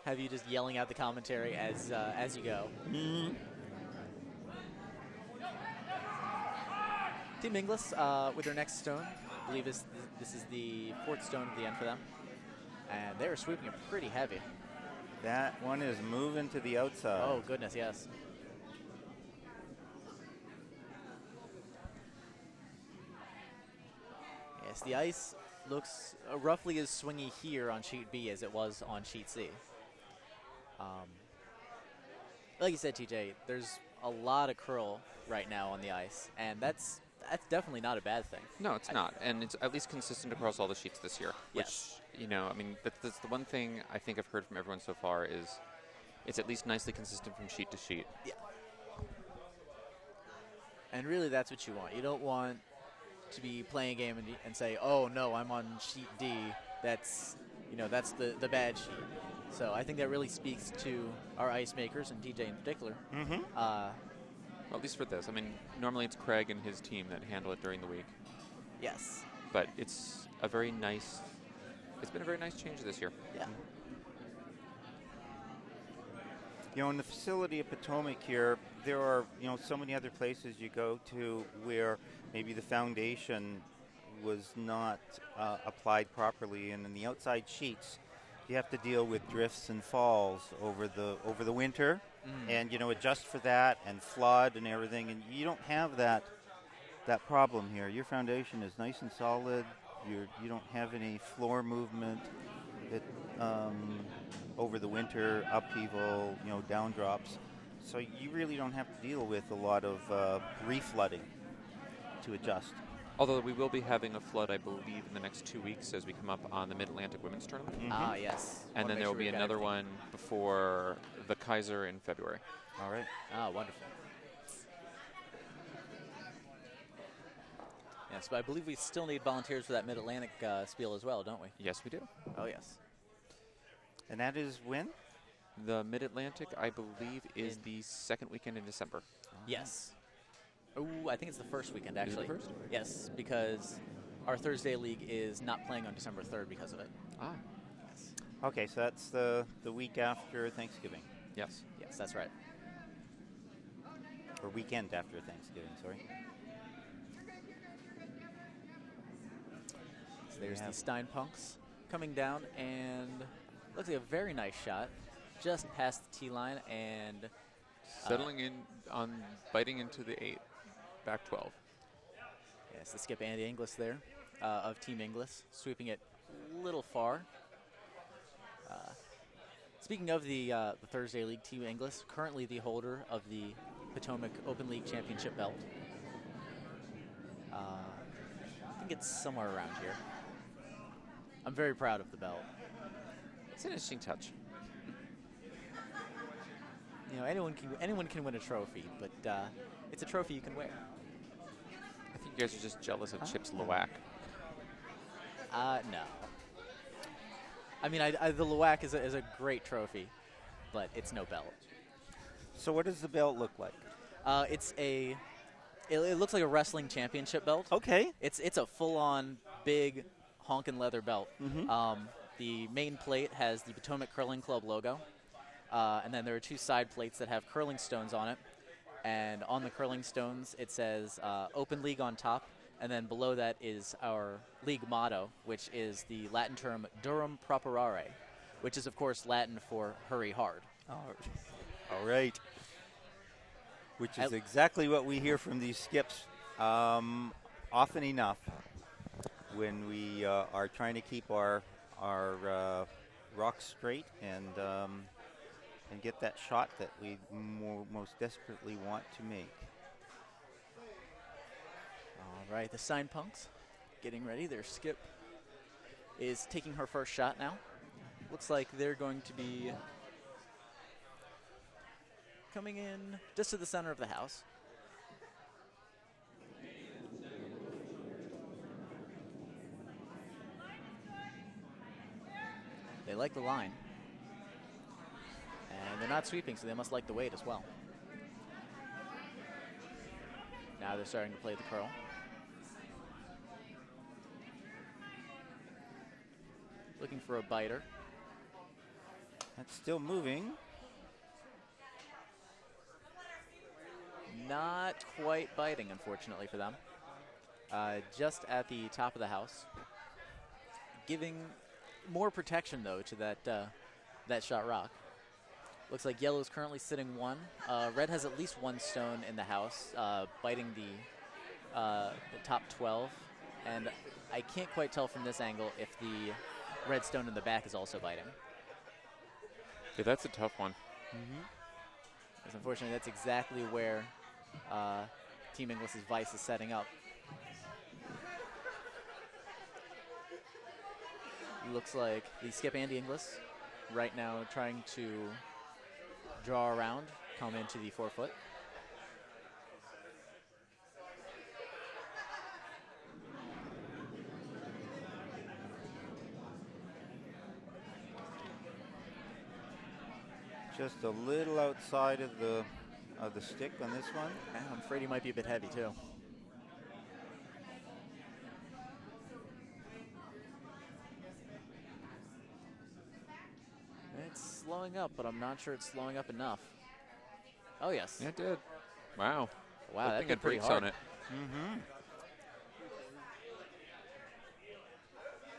have you just yelling out the commentary as you go. Team Inglis with their next stone. I believe this is the fourth stone at the end for them. And they're sweeping it pretty heavy. That one is moving to the outside. Oh, goodness, yes. Yes, the ice looks roughly as swingy here on sheet B as it was on sheet C. Like you said, TJ, there's a lot of curl right now on the ice, and that's definitely not a bad thing. No, it's not, and it's at least consistent across all the sheets this year. Yes. Which, you know, I mean, that's the one thing I think I've heard from everyone so far is it's at least nicely consistent from sheet to sheet. Yeah. And really, that's what you want. You don't want to be playing a game and say, "Oh no, I'm on sheet D." That's the bad sheet. So I think that really speaks to our ice makers and TJ in particular. Well, at least for this. I mean, normally it's Craig and his team that handle it during the week. Yes. But it's a very nice. It's been a very nice change this year. Yeah. You know, in the facility at Potomac here, there are, so many other places you go to where maybe the foundation was not applied properly, and in the outside sheets, you have to deal with drifts and falls over the winter, and adjust for that and flood and everything, and you don't have that problem here. Your foundation is nice and solid. You don't have any floor movement. It over the winter, upheaval, down drops. So you really don't have to deal with a lot of reflooding to adjust. Although we will be having a flood, I believe, in the next 2 weeks as we come up on the Mid-Atlantic Women's Tournament. Ah, yes. And then there will be another one before the Kaiser in February. All right. Ah, wonderful. Yes, but I believe we still need volunteers for that Mid-Atlantic Spiel as well, don't we? Yes, we do. Oh, yes. And that is when? The Mid-Atlantic, I believe, is the second weekend in December. Yes. Oh, I think it's the first weekend, Is it the actually. first? Yes, because our Thursday league is not playing on December 3rd because of it. Ah, Yes. Okay, so that's the week after Thanksgiving, yes. Yes, that's right. or weekend after Thanksgiving, sorry. So there's Yeah. the Stein Punks coming down, and looks like a very nice shot, just past the tee line, and Settling in on biting into the 8, back 12. yes, the skip Andy Inglis there of Team Inglis, sweeping it a little far. Speaking of the Thursday League, Team Inglis, currently the holder of the Potomac Open League Championship belt. I think it's somewhere around here. I'm very proud of the belt. It's an interesting touch. Anyone can win a trophy, but it's a trophy you can wear. I think you guys are just jealous of Chip's Lowak. No. I mean, the Lowak is a great trophy, but it's no belt. So what does the belt look like? It looks like a wrestling championship belt. Okay. It's a full-on big honkin' leather belt. The main plate has the Potomac Curling Club logo, and then there are two side plates that have curling stones on it. And on the curling stones, it says Open League on top, and then below that is our league motto, which is the Latin term Durum Properare, which is, of course, Latin for hurry hard. All right. Which is exactly what we hear from these skips often enough when we are trying to keep our rocks straight and get that shot that we most desperately want to make. All right, the Stein Punks getting ready. Their skip is taking her first shot now. Looks like they're going to be coming in just to the center of the house. They like the line. And they're not sweeping, so they must like the weight as well. Now they're starting to play the curl. Looking for a biter. That's still moving. Not quite biting, unfortunately for them. Just at the top of the house. Giving more protection, though, to that shot rock. Looks like yellow is currently sitting one. Red has at least one stone in the house, biting the top 12. And I can't quite tell from this angle if the red stone in the back is also biting. Yeah, that's a tough one. Because unfortunately, that's exactly where Team Inglis's vice is setting up. Looks like the skip Andy Inglis right now trying to draw around, come into the 4-foot. Just a little outside of the stick on this one. I'm afraid he might be a bit heavy too. slowing up, but I'm not sure it's slowing up enough. Oh, yes. Yeah, it did. Wow. Wow, Good that thing hit it pretty brakes hard. on it. Mm-hmm.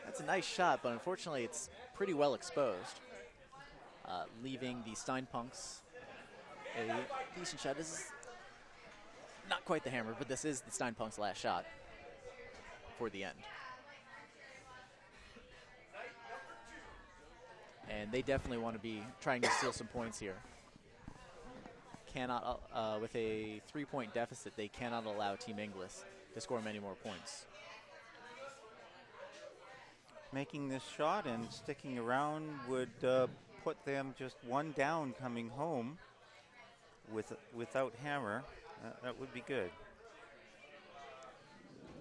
That's a nice shot, but unfortunately it's pretty well exposed, leaving the Stein Punks a decent shot. This is not quite the hammer, but this is the Stein Punks' last shot for the end. And they definitely want to be trying to steal some points here. Cannot, with a 3-point deficit, they cannot allow Team Inglis to score many more points. Making this shot and sticking around would put them just one down coming home without hammer. That would be good.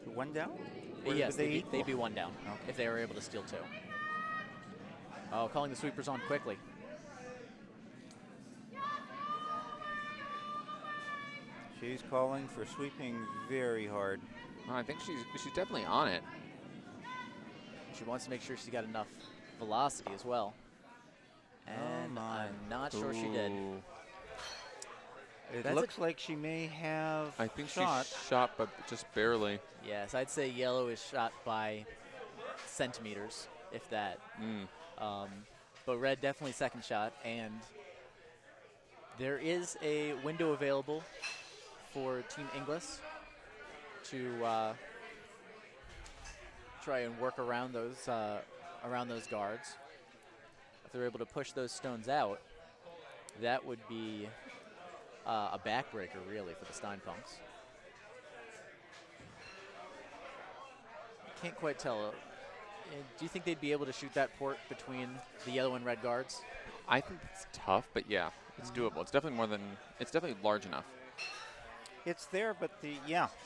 One down? Or Yes, would they'd be one down if they were able to steal 2. Oh, calling the sweepers on quickly. She's calling for sweeping very hard. Well, I think she's definitely on it. She wants to make sure she got enough velocity as well. And I'm not sure she did. It looks like she may have I think shot. she shot, but just barely. Yes, I'd say yellow is shot by centimeters, if that. But red definitely second shot, and there is a window available for Team Inglis to try and work around those guards. If they're able to push those stones out, that would be a backbreaker, really, for the Stein Punks. Can't quite tell. Do you think they'd be able to shoot that port between the yellow and red guards? I think it's tough, but yeah, it's doable. It's definitely large enough. It's there, but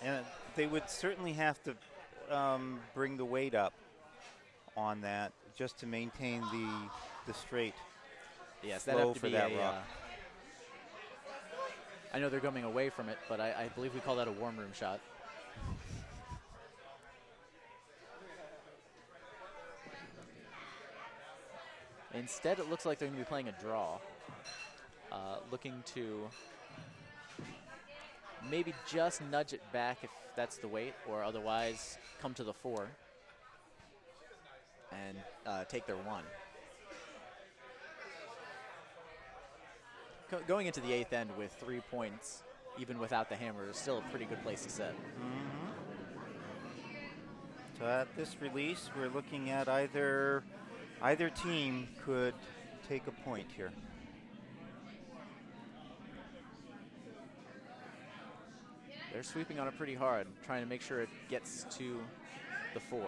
and they would certainly have to bring the weight up on that just to maintain the straight. Yes, that'd have to for be that rock. I know they're coming away from it, but I believe we call that a warm room shot. Instead, it looks like they're going to be playing a draw, looking to maybe just nudge it back if that's the weight, or otherwise come to the 4 and take their 1. Going into the 8th end with 3 points, even without the hammer, is still a pretty good place to sit. So at this release, we're looking at either team could take a point here. They're sweeping on it pretty hard, trying to make sure it gets to the 4.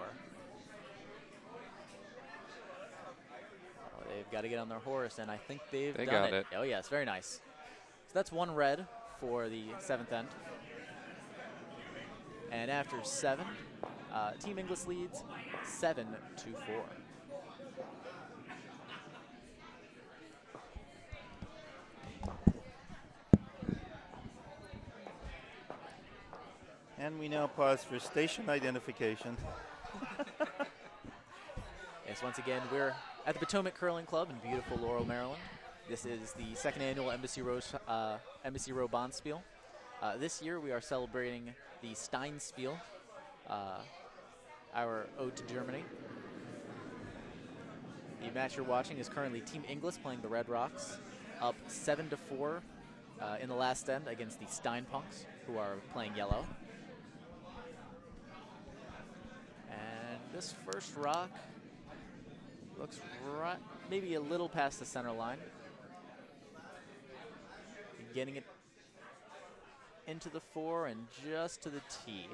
Oh, they've got to get on their horse, and I think they've done it. Oh, yes, very nice. So that's 1 red for the 7th end. And after 7, Team Inglis leads 7-4. And we now pause for station identification. Yes, once again, we're at the Potomac Curling Club in beautiful Laurel, Maryland. This is the 2nd annual Embassy Row Bond Spiel. This year we are celebrating the Stein Spiel, our ode to Germany. The match you're watching is currently Team Inglis playing the Red Rocks, up 7-4 in the last end against the Stein Punks, who are playing yellow. And this first rock looks right, maybe a little past the center line. Getting it into the 4 and just to the tee.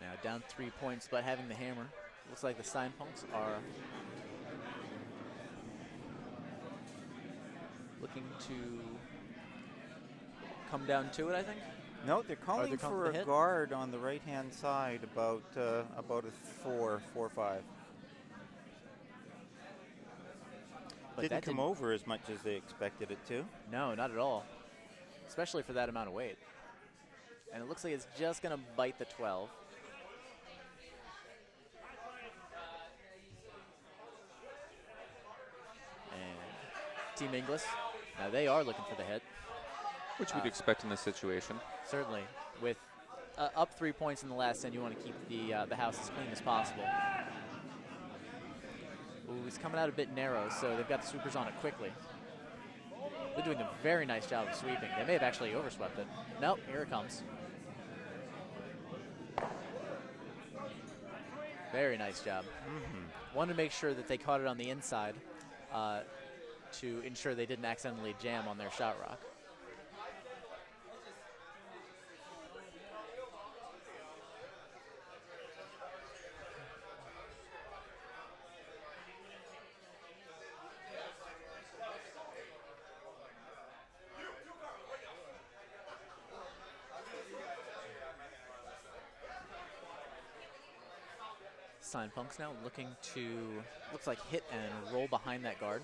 Now down 3 points, but having the hammer. Looks like the Stein Punks are looking to come down to it, I think. No, they're calling calling for for a the hit? guard on the right-hand side, about a 4-5. But Didn't that come over as much as they expected it to. No, not at all. Especially for that amount of weight. And it looks like it's just going to bite the 12. And Team Inglis, now they are looking for the hit. Which we'd expect in this situation. Certainly. With up 3 points in the last 10, you want to keep the house as clean as possible. Ooh, he's coming out a bit narrow, so they've got the sweepers on it quickly. They're doing a very nice job of sweeping. They may have actually overswept it. Nope, here it comes. Very nice job. Wanted to make sure that they caught it on the inside to ensure they didn't accidentally jam on their shot rock. Stein Punk's now looking to, looks like hit and roll behind that guard.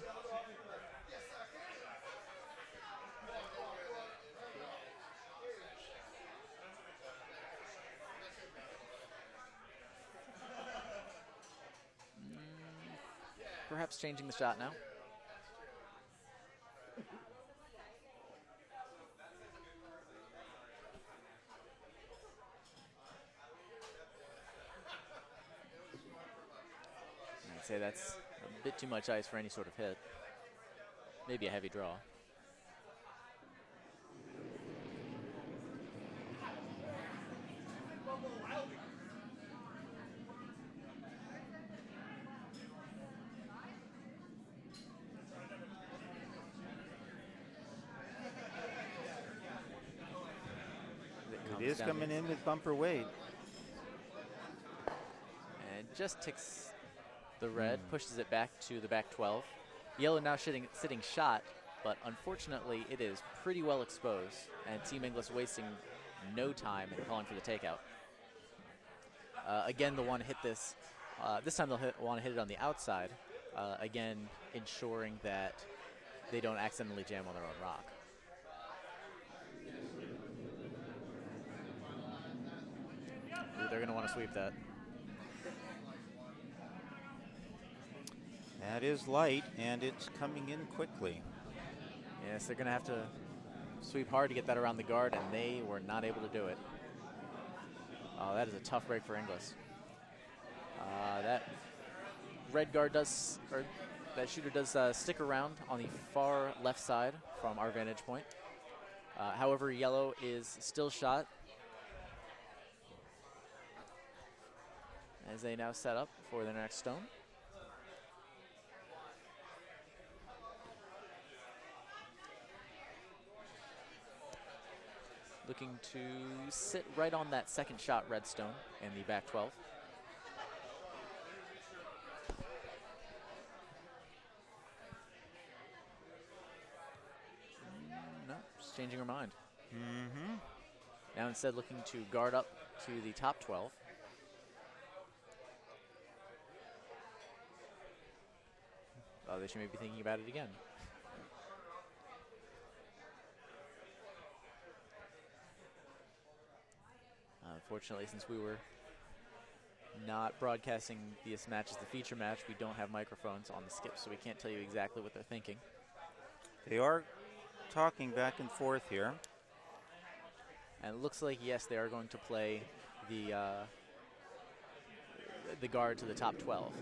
Perhaps changing the shot now. I'd say that's a bit too much ice for any sort of hit. Maybe a heavy draw. It is coming in with bumper weight. And just ticks the red, pushes it back to the back 12. Yellow now sitting shot, but unfortunately it is pretty well exposed, and Team Inglis wasting no time in calling for the takeout. Again, they'll want to hit this. This time they'll want to hit it on the outside, again ensuring that they don't accidentally jam on their own rock. Ooh, they're going to want to sweep that. That is light, and it's coming in quickly. Yes, they're going to have to sweep hard to get that around the guard, and they were not able to do it. Oh, that is a tough break for Inglis. That red guard does, or that shooter does stick around on the far left side from our vantage point. However, yellow is still shot as they now set up for their next stone. Looking to sit right on that second shot redstone in the back 12. No, just changing her mind. Now instead looking to guard up to the top 12. Oh, they should maybe be thinking about it again. Unfortunately, since we were not broadcasting this match as the feature match, we don't have microphones on the skip, so we can't tell you exactly what they're thinking. They are talking back and forth here. And it looks like, yes, they are going to play the guard to the top 12.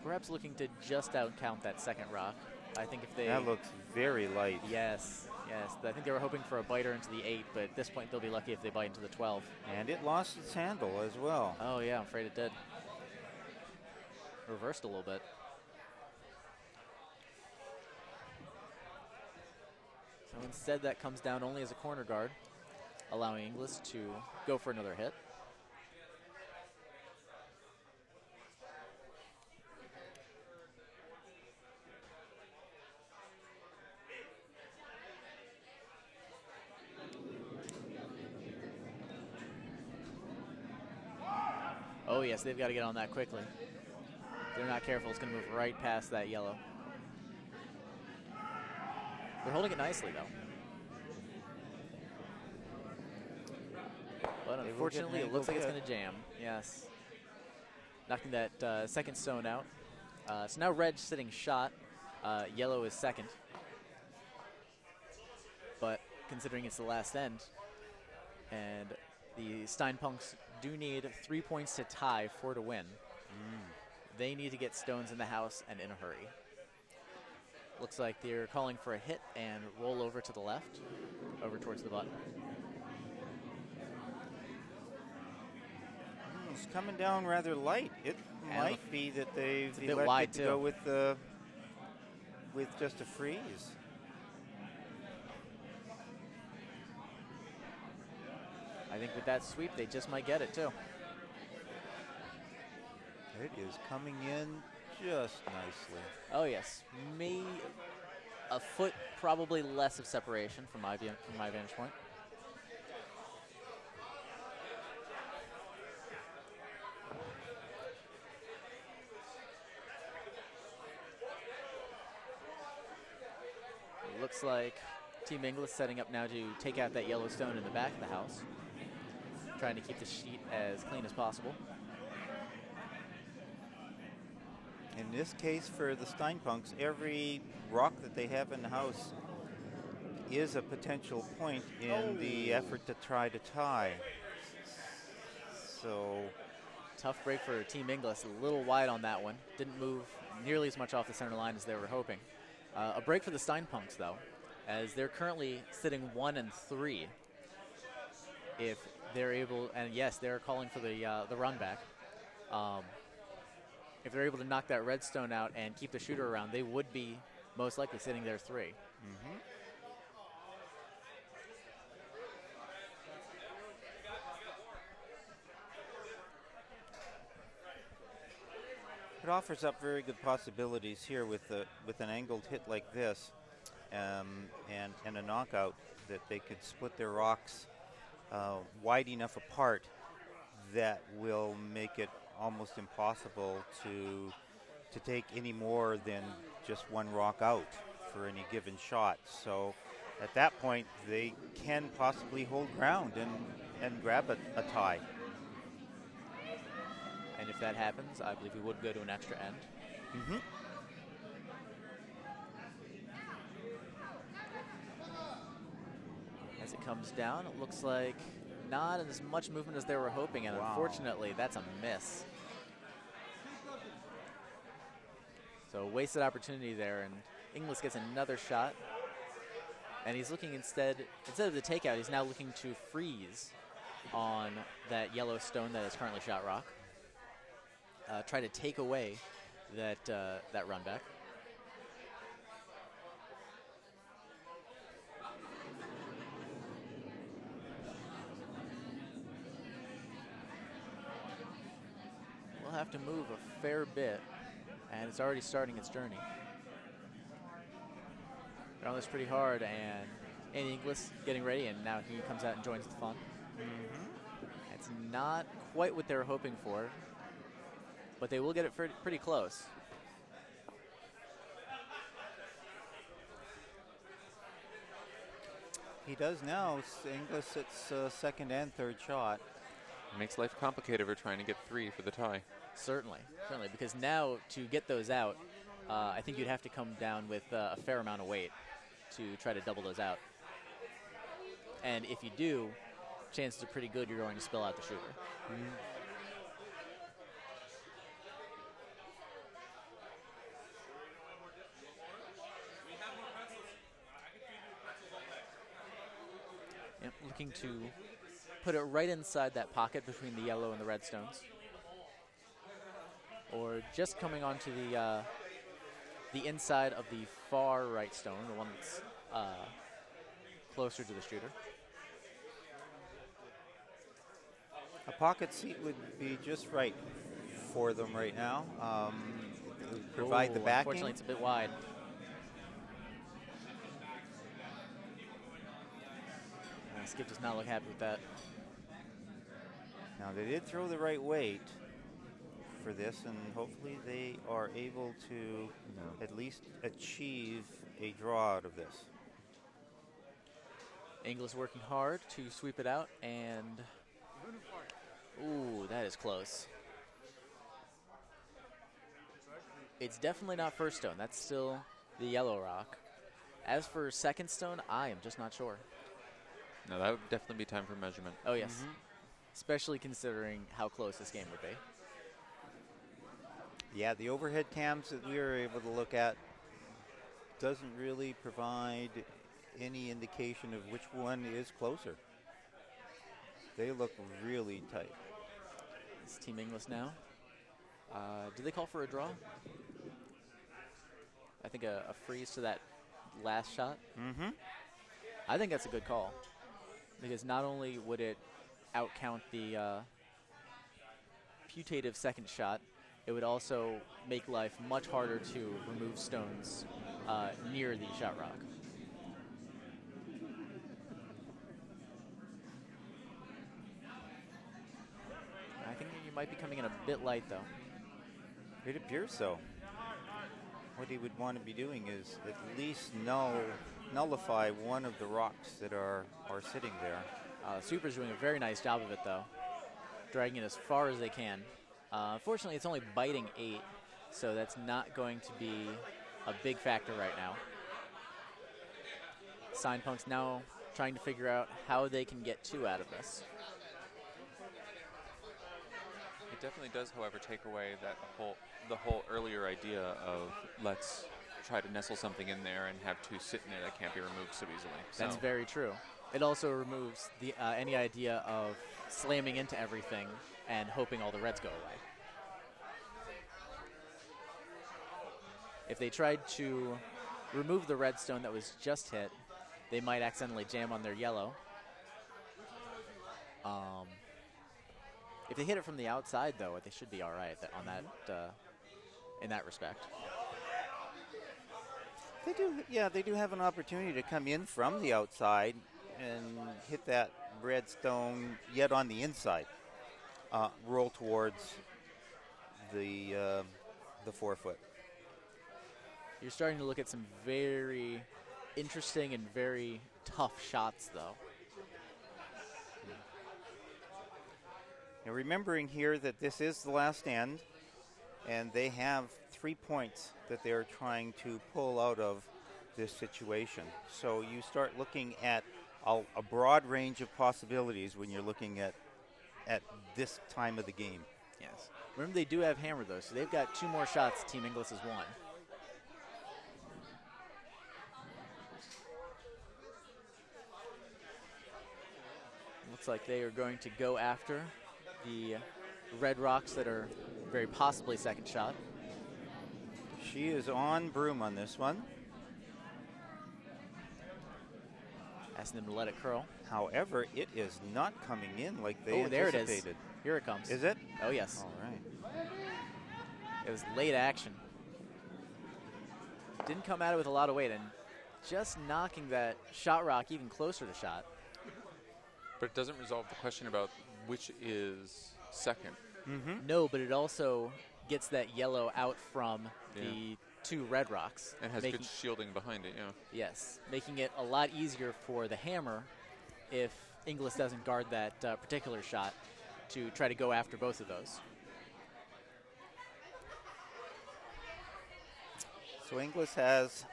Perhaps looking to just outcount that second rock. I think if they... That looks very light. Yes, yes. I think they were hoping for a biter into the 8, but at this point they'll be lucky if they bite into the 12. And it lost its handle as well. Oh, yeah, I'm afraid it did. Reversed a little bit. So instead that comes down only as a corner guard, allowing Inglis to go for another hit. Oh, yes, they've got to get on that quickly. If they're not careful, it's going to move right past that yellow. They're holding it nicely, though. But unfortunately, it looks like it's going to jam. Yes. Knocking that second stone out. So now red's sitting shot. Yellow is second. But considering it's the last end, and the Stein punks do need 3 points to tie, 4 to win. They need to get stones in the house and in a hurry. Looks like they're calling for a hit and roll over to the left, over towards the button. It's coming down rather light. It might be that they've elected to go with just a freeze. I think with that sweep, they just might get it, too. It is coming in just nicely. Oh, yes. A foot, probably less of separation from my vantage point. It looks like Team Inglis setting up now to take out that yellow stone in the back of the house, trying to keep the sheet as clean as possible. In this case, for the Steinpunks, every rock that they have in the house is a potential point in the effort to try to tie. So tough break for Team Inglis, a little wide on that one. Didn't move nearly as much off the center line as they were hoping. A break for the Steinpunks, though, as they're currently sitting 1 and 3. If they're able, and yes, they're calling for the run back. If they're able to knock that red stone out and keep the shooter around, they would be most likely sitting there 3. it offers up very good possibilities here with an angled hit like this, and a knockout that they could split their rocks wide enough apart that will make it almost impossible to take any more than just one rock out for any given shot. So at that point, they can possibly hold ground and grab a tie. And if that happens, I believe we would go to an extra end. As it comes down, it looks like not as much movement as they were hoping, and unfortunately, that's a miss. So wasted opportunity there, and Inglis gets another shot. And he's looking instead of the takeout, he's now looking to freeze on that yellow stone that is currently shot rock. Try to take away that run back. We'll have to move a fair bit, and it's already starting its journey. They're on this pretty hard, and Andy Inglis getting ready, and now he comes out and joins the fun. It's not quite what they were hoping for, but they will get it pretty close. He does now. Inglis hits second and third shot. Makes life complicated for trying to get 3 for the tie. Certainly, because now to get those out, I think you'd have to come down with a fair amount of weight to try to double those out. And if you do, chances are pretty good you're going to spill out the shooter. Yep, looking to put it right inside that pocket between the yellow and the red stones. Or just coming onto the inside of the far right stone, the one that's closer to the shooter. A pocket seat would be just right for them right now. It would provide the backing. Unfortunately, it's a bit wide. Skip does not look happy with that. Now, they did throw the right weight. for this, and hopefully they are able to at least achieve a draw out of this. Inglis working hard to sweep it out, and ooh, that is close. It's definitely not first stone. That's still the yellow rock. As for second stone, I am just not sure. No, that would definitely be time for measurement. Oh, yes. Especially considering how close this game would be. Yeah, the overhead cams that we were able to look at doesn't really provide any indication of which one is closer. They look really tight. It's Team Inglis now. Do they call for a draw? I think a freeze to that last shot. I think that's a good call, because not only would it outcount the putative second shot, it would also make life much harder to remove stones near the shot rock. I think you might be coming in a bit light, though. It appears so. What he would want to be doing is at least nullify one of the rocks that are sitting there. Super's doing a very nice job of it, though, dragging it as far as they can. Unfortunately, it's only biting 8, so that's not going to be a big factor right now. Steinpunk's now trying to figure out how they can get 2 out of this. It definitely does, however, take away the whole earlier idea of let's try to nestle something in there and have 2 sit in there that can't be removed so easily. That's very true. It also removes the any idea of slamming into everything and hoping all the reds go away. If they tried to remove the red stone that was just hit, they might accidentally jam on their yellow. If they hit it from the outside, though, they should be all right on that in that respect. They do, yeah, they do have an opportunity to come in from the outside and hit that red stone yet on the inside. Roll towards the 4-foot. You're starting to look at some very interesting and very tough shots, though. Now, remembering here that this is the last end, and they have 3 points that they're trying to pull out of this situation. So you start looking at a broad range of possibilities when you're looking at this time of the game. Yes. Remember, they do have hammer, though, so they've got 2 more shots Team Inglis has won. Looks like they are going to go after the red rocks that are very possibly second shot. She is on broom on this one. Asking them to let it curl. However, it is not coming in like they anticipated. There it is. Here it comes. Is it? Oh, yes. All right. It was late action. Didn't come at it with a lot of weight, and just knocking that shot rock even closer to shot. But it doesn't resolve the question about which is second. No, but it also gets that yellow out from the 2 red rocks. And has good shielding behind it, yeah. Yes, making it a lot easier for the hammer if Inglis doesn't guard that particular shot to try to go after both of those. So Inglis has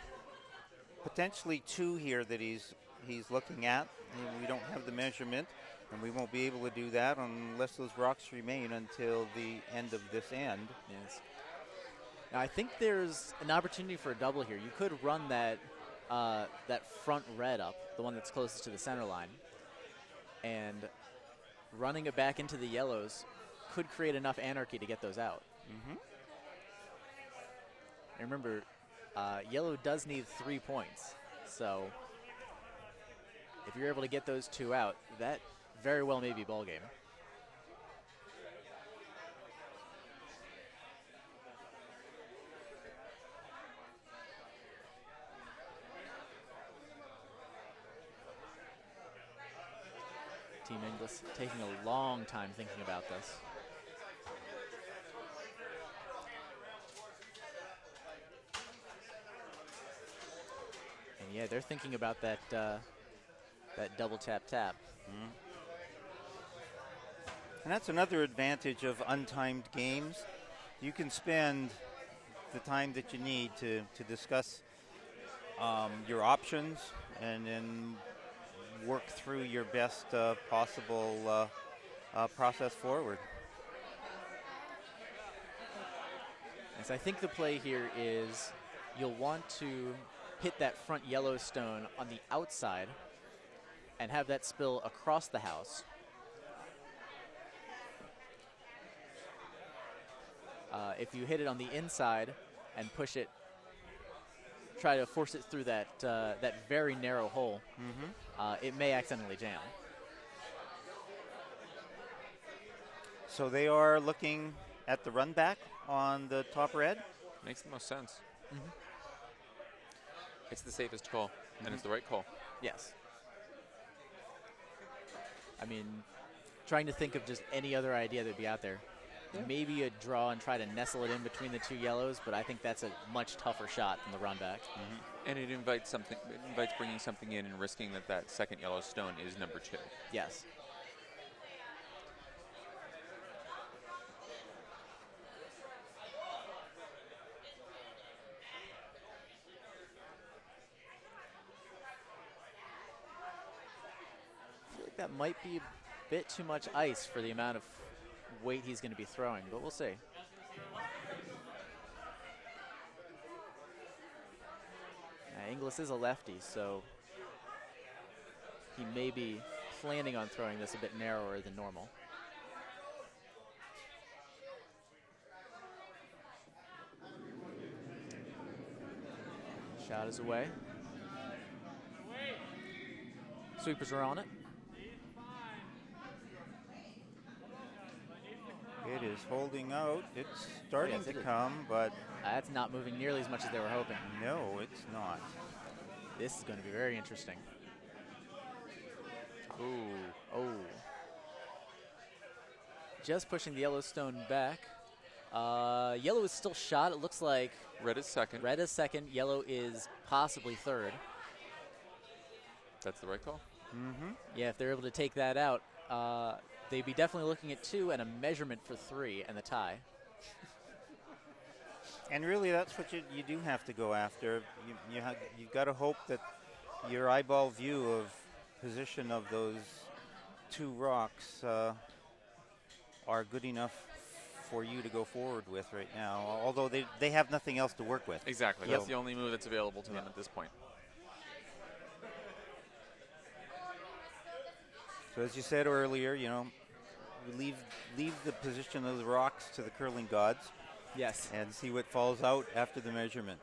potentially 2 here that he's looking at. And we don't have the measurement, and we won't be able to do that unless those rocks remain until the end of this end. Yes. Now, I think there's an opportunity for a double here. You could run that that front red up, the one that's closest to the center line, and running it back into the yellows could create enough anarchy to get those out. And remember, yellow does need 3 points, so if you're able to get those 2 out, that very well may be ball game. Team Inglis taking a long time thinking about this. Yeah, they're thinking about that that double tap. Mm. And that's another advantage of untimed games. You can spend the time that you need to discuss your options and then work through your best possible process forward. And so I think the play here is you'll want to hit that front yellow stone on the outside and have that spill across the house. If you hit it on the inside and push it, try to force it through that that very narrow hole, it may accidentally jam. So they are looking at the run back on the top red? Makes the most sense. It's the safest call, and it's the right call. Yes. I mean, trying to think of just any other idea that'd be out there. Yeah. Maybe a draw and try to nestle it in between the two yellows, but I think that's a much tougher shot than the run back. And it invites something. It invites bringing something in and risking that second yellow stone is number 2. Yes. I feel like that might be a bit too much ice for the amount of weight he's going to be throwing, but we'll see. Inglis is a lefty, so he may be planning on throwing this a bit narrower than normal. Shot is away. Sweepers are on it. It is holding out. It's starting to come, but that's not moving nearly as much as they were hoping. No, it's not. This is going to be very interesting. Ooh. Oh. Just pushing the yellow stone back. Yellow is still shot. It looks like red is second. Red is second. Yellow is possibly third. That's the right call? Yeah, if they're able to take that out, they'd be definitely looking at 2 and a measurement for 3 and the tie. And really, that's what you do have to go after. You've got to hope that your eyeball view of position of those 2 rocks are good enough for you to go forward with right now, although they have nothing else to work with. Exactly. That's the only move that's available to them at this point. So as you said earlier, you leave the position of the rocks to the curling gods. Yes. And see what falls out after the measurement.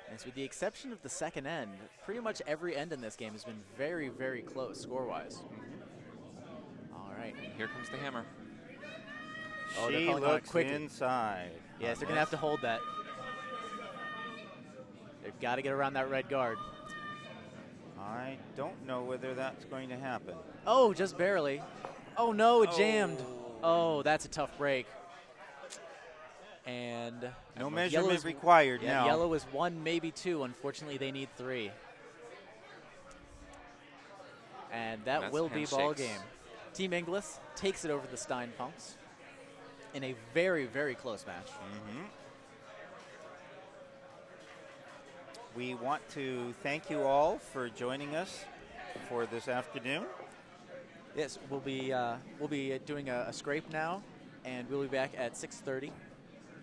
And so with the exception of the second end, pretty much every end in this game has been very, very close score-wise. All right. And here comes the hammer. Oh, she looks inside. Yes, they're going to have to hold that. They've got to get around that red guard. I don't know whether that's going to happen. Oh, just barely. Oh, no, it jammed. Oh, that's a tough break. And no measurement required now. Yellow is 1, maybe 2. Unfortunately, they need 3. And that will be ball game. Team Inglis takes it over the Stein Punks in a very, very close match. We want to thank you all for joining us for this afternoon. Yes, we'll be doing a scrape now, and we'll be back at 6:30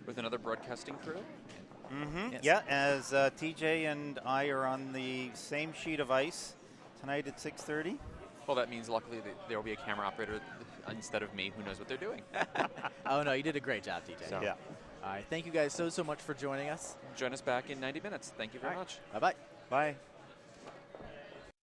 with another broadcasting crew. Yes. Yeah, as TJ and I are on the same sheet of ice tonight at 6:30. Well, that means luckily there will be a camera operator instead of me who knows what they're doing. Oh no, you did a great job, TJ. So. Yeah. All right, thank you guys so much for joining us. Join us back in 90 minutes. Thank you very much. Bye-bye. Bye.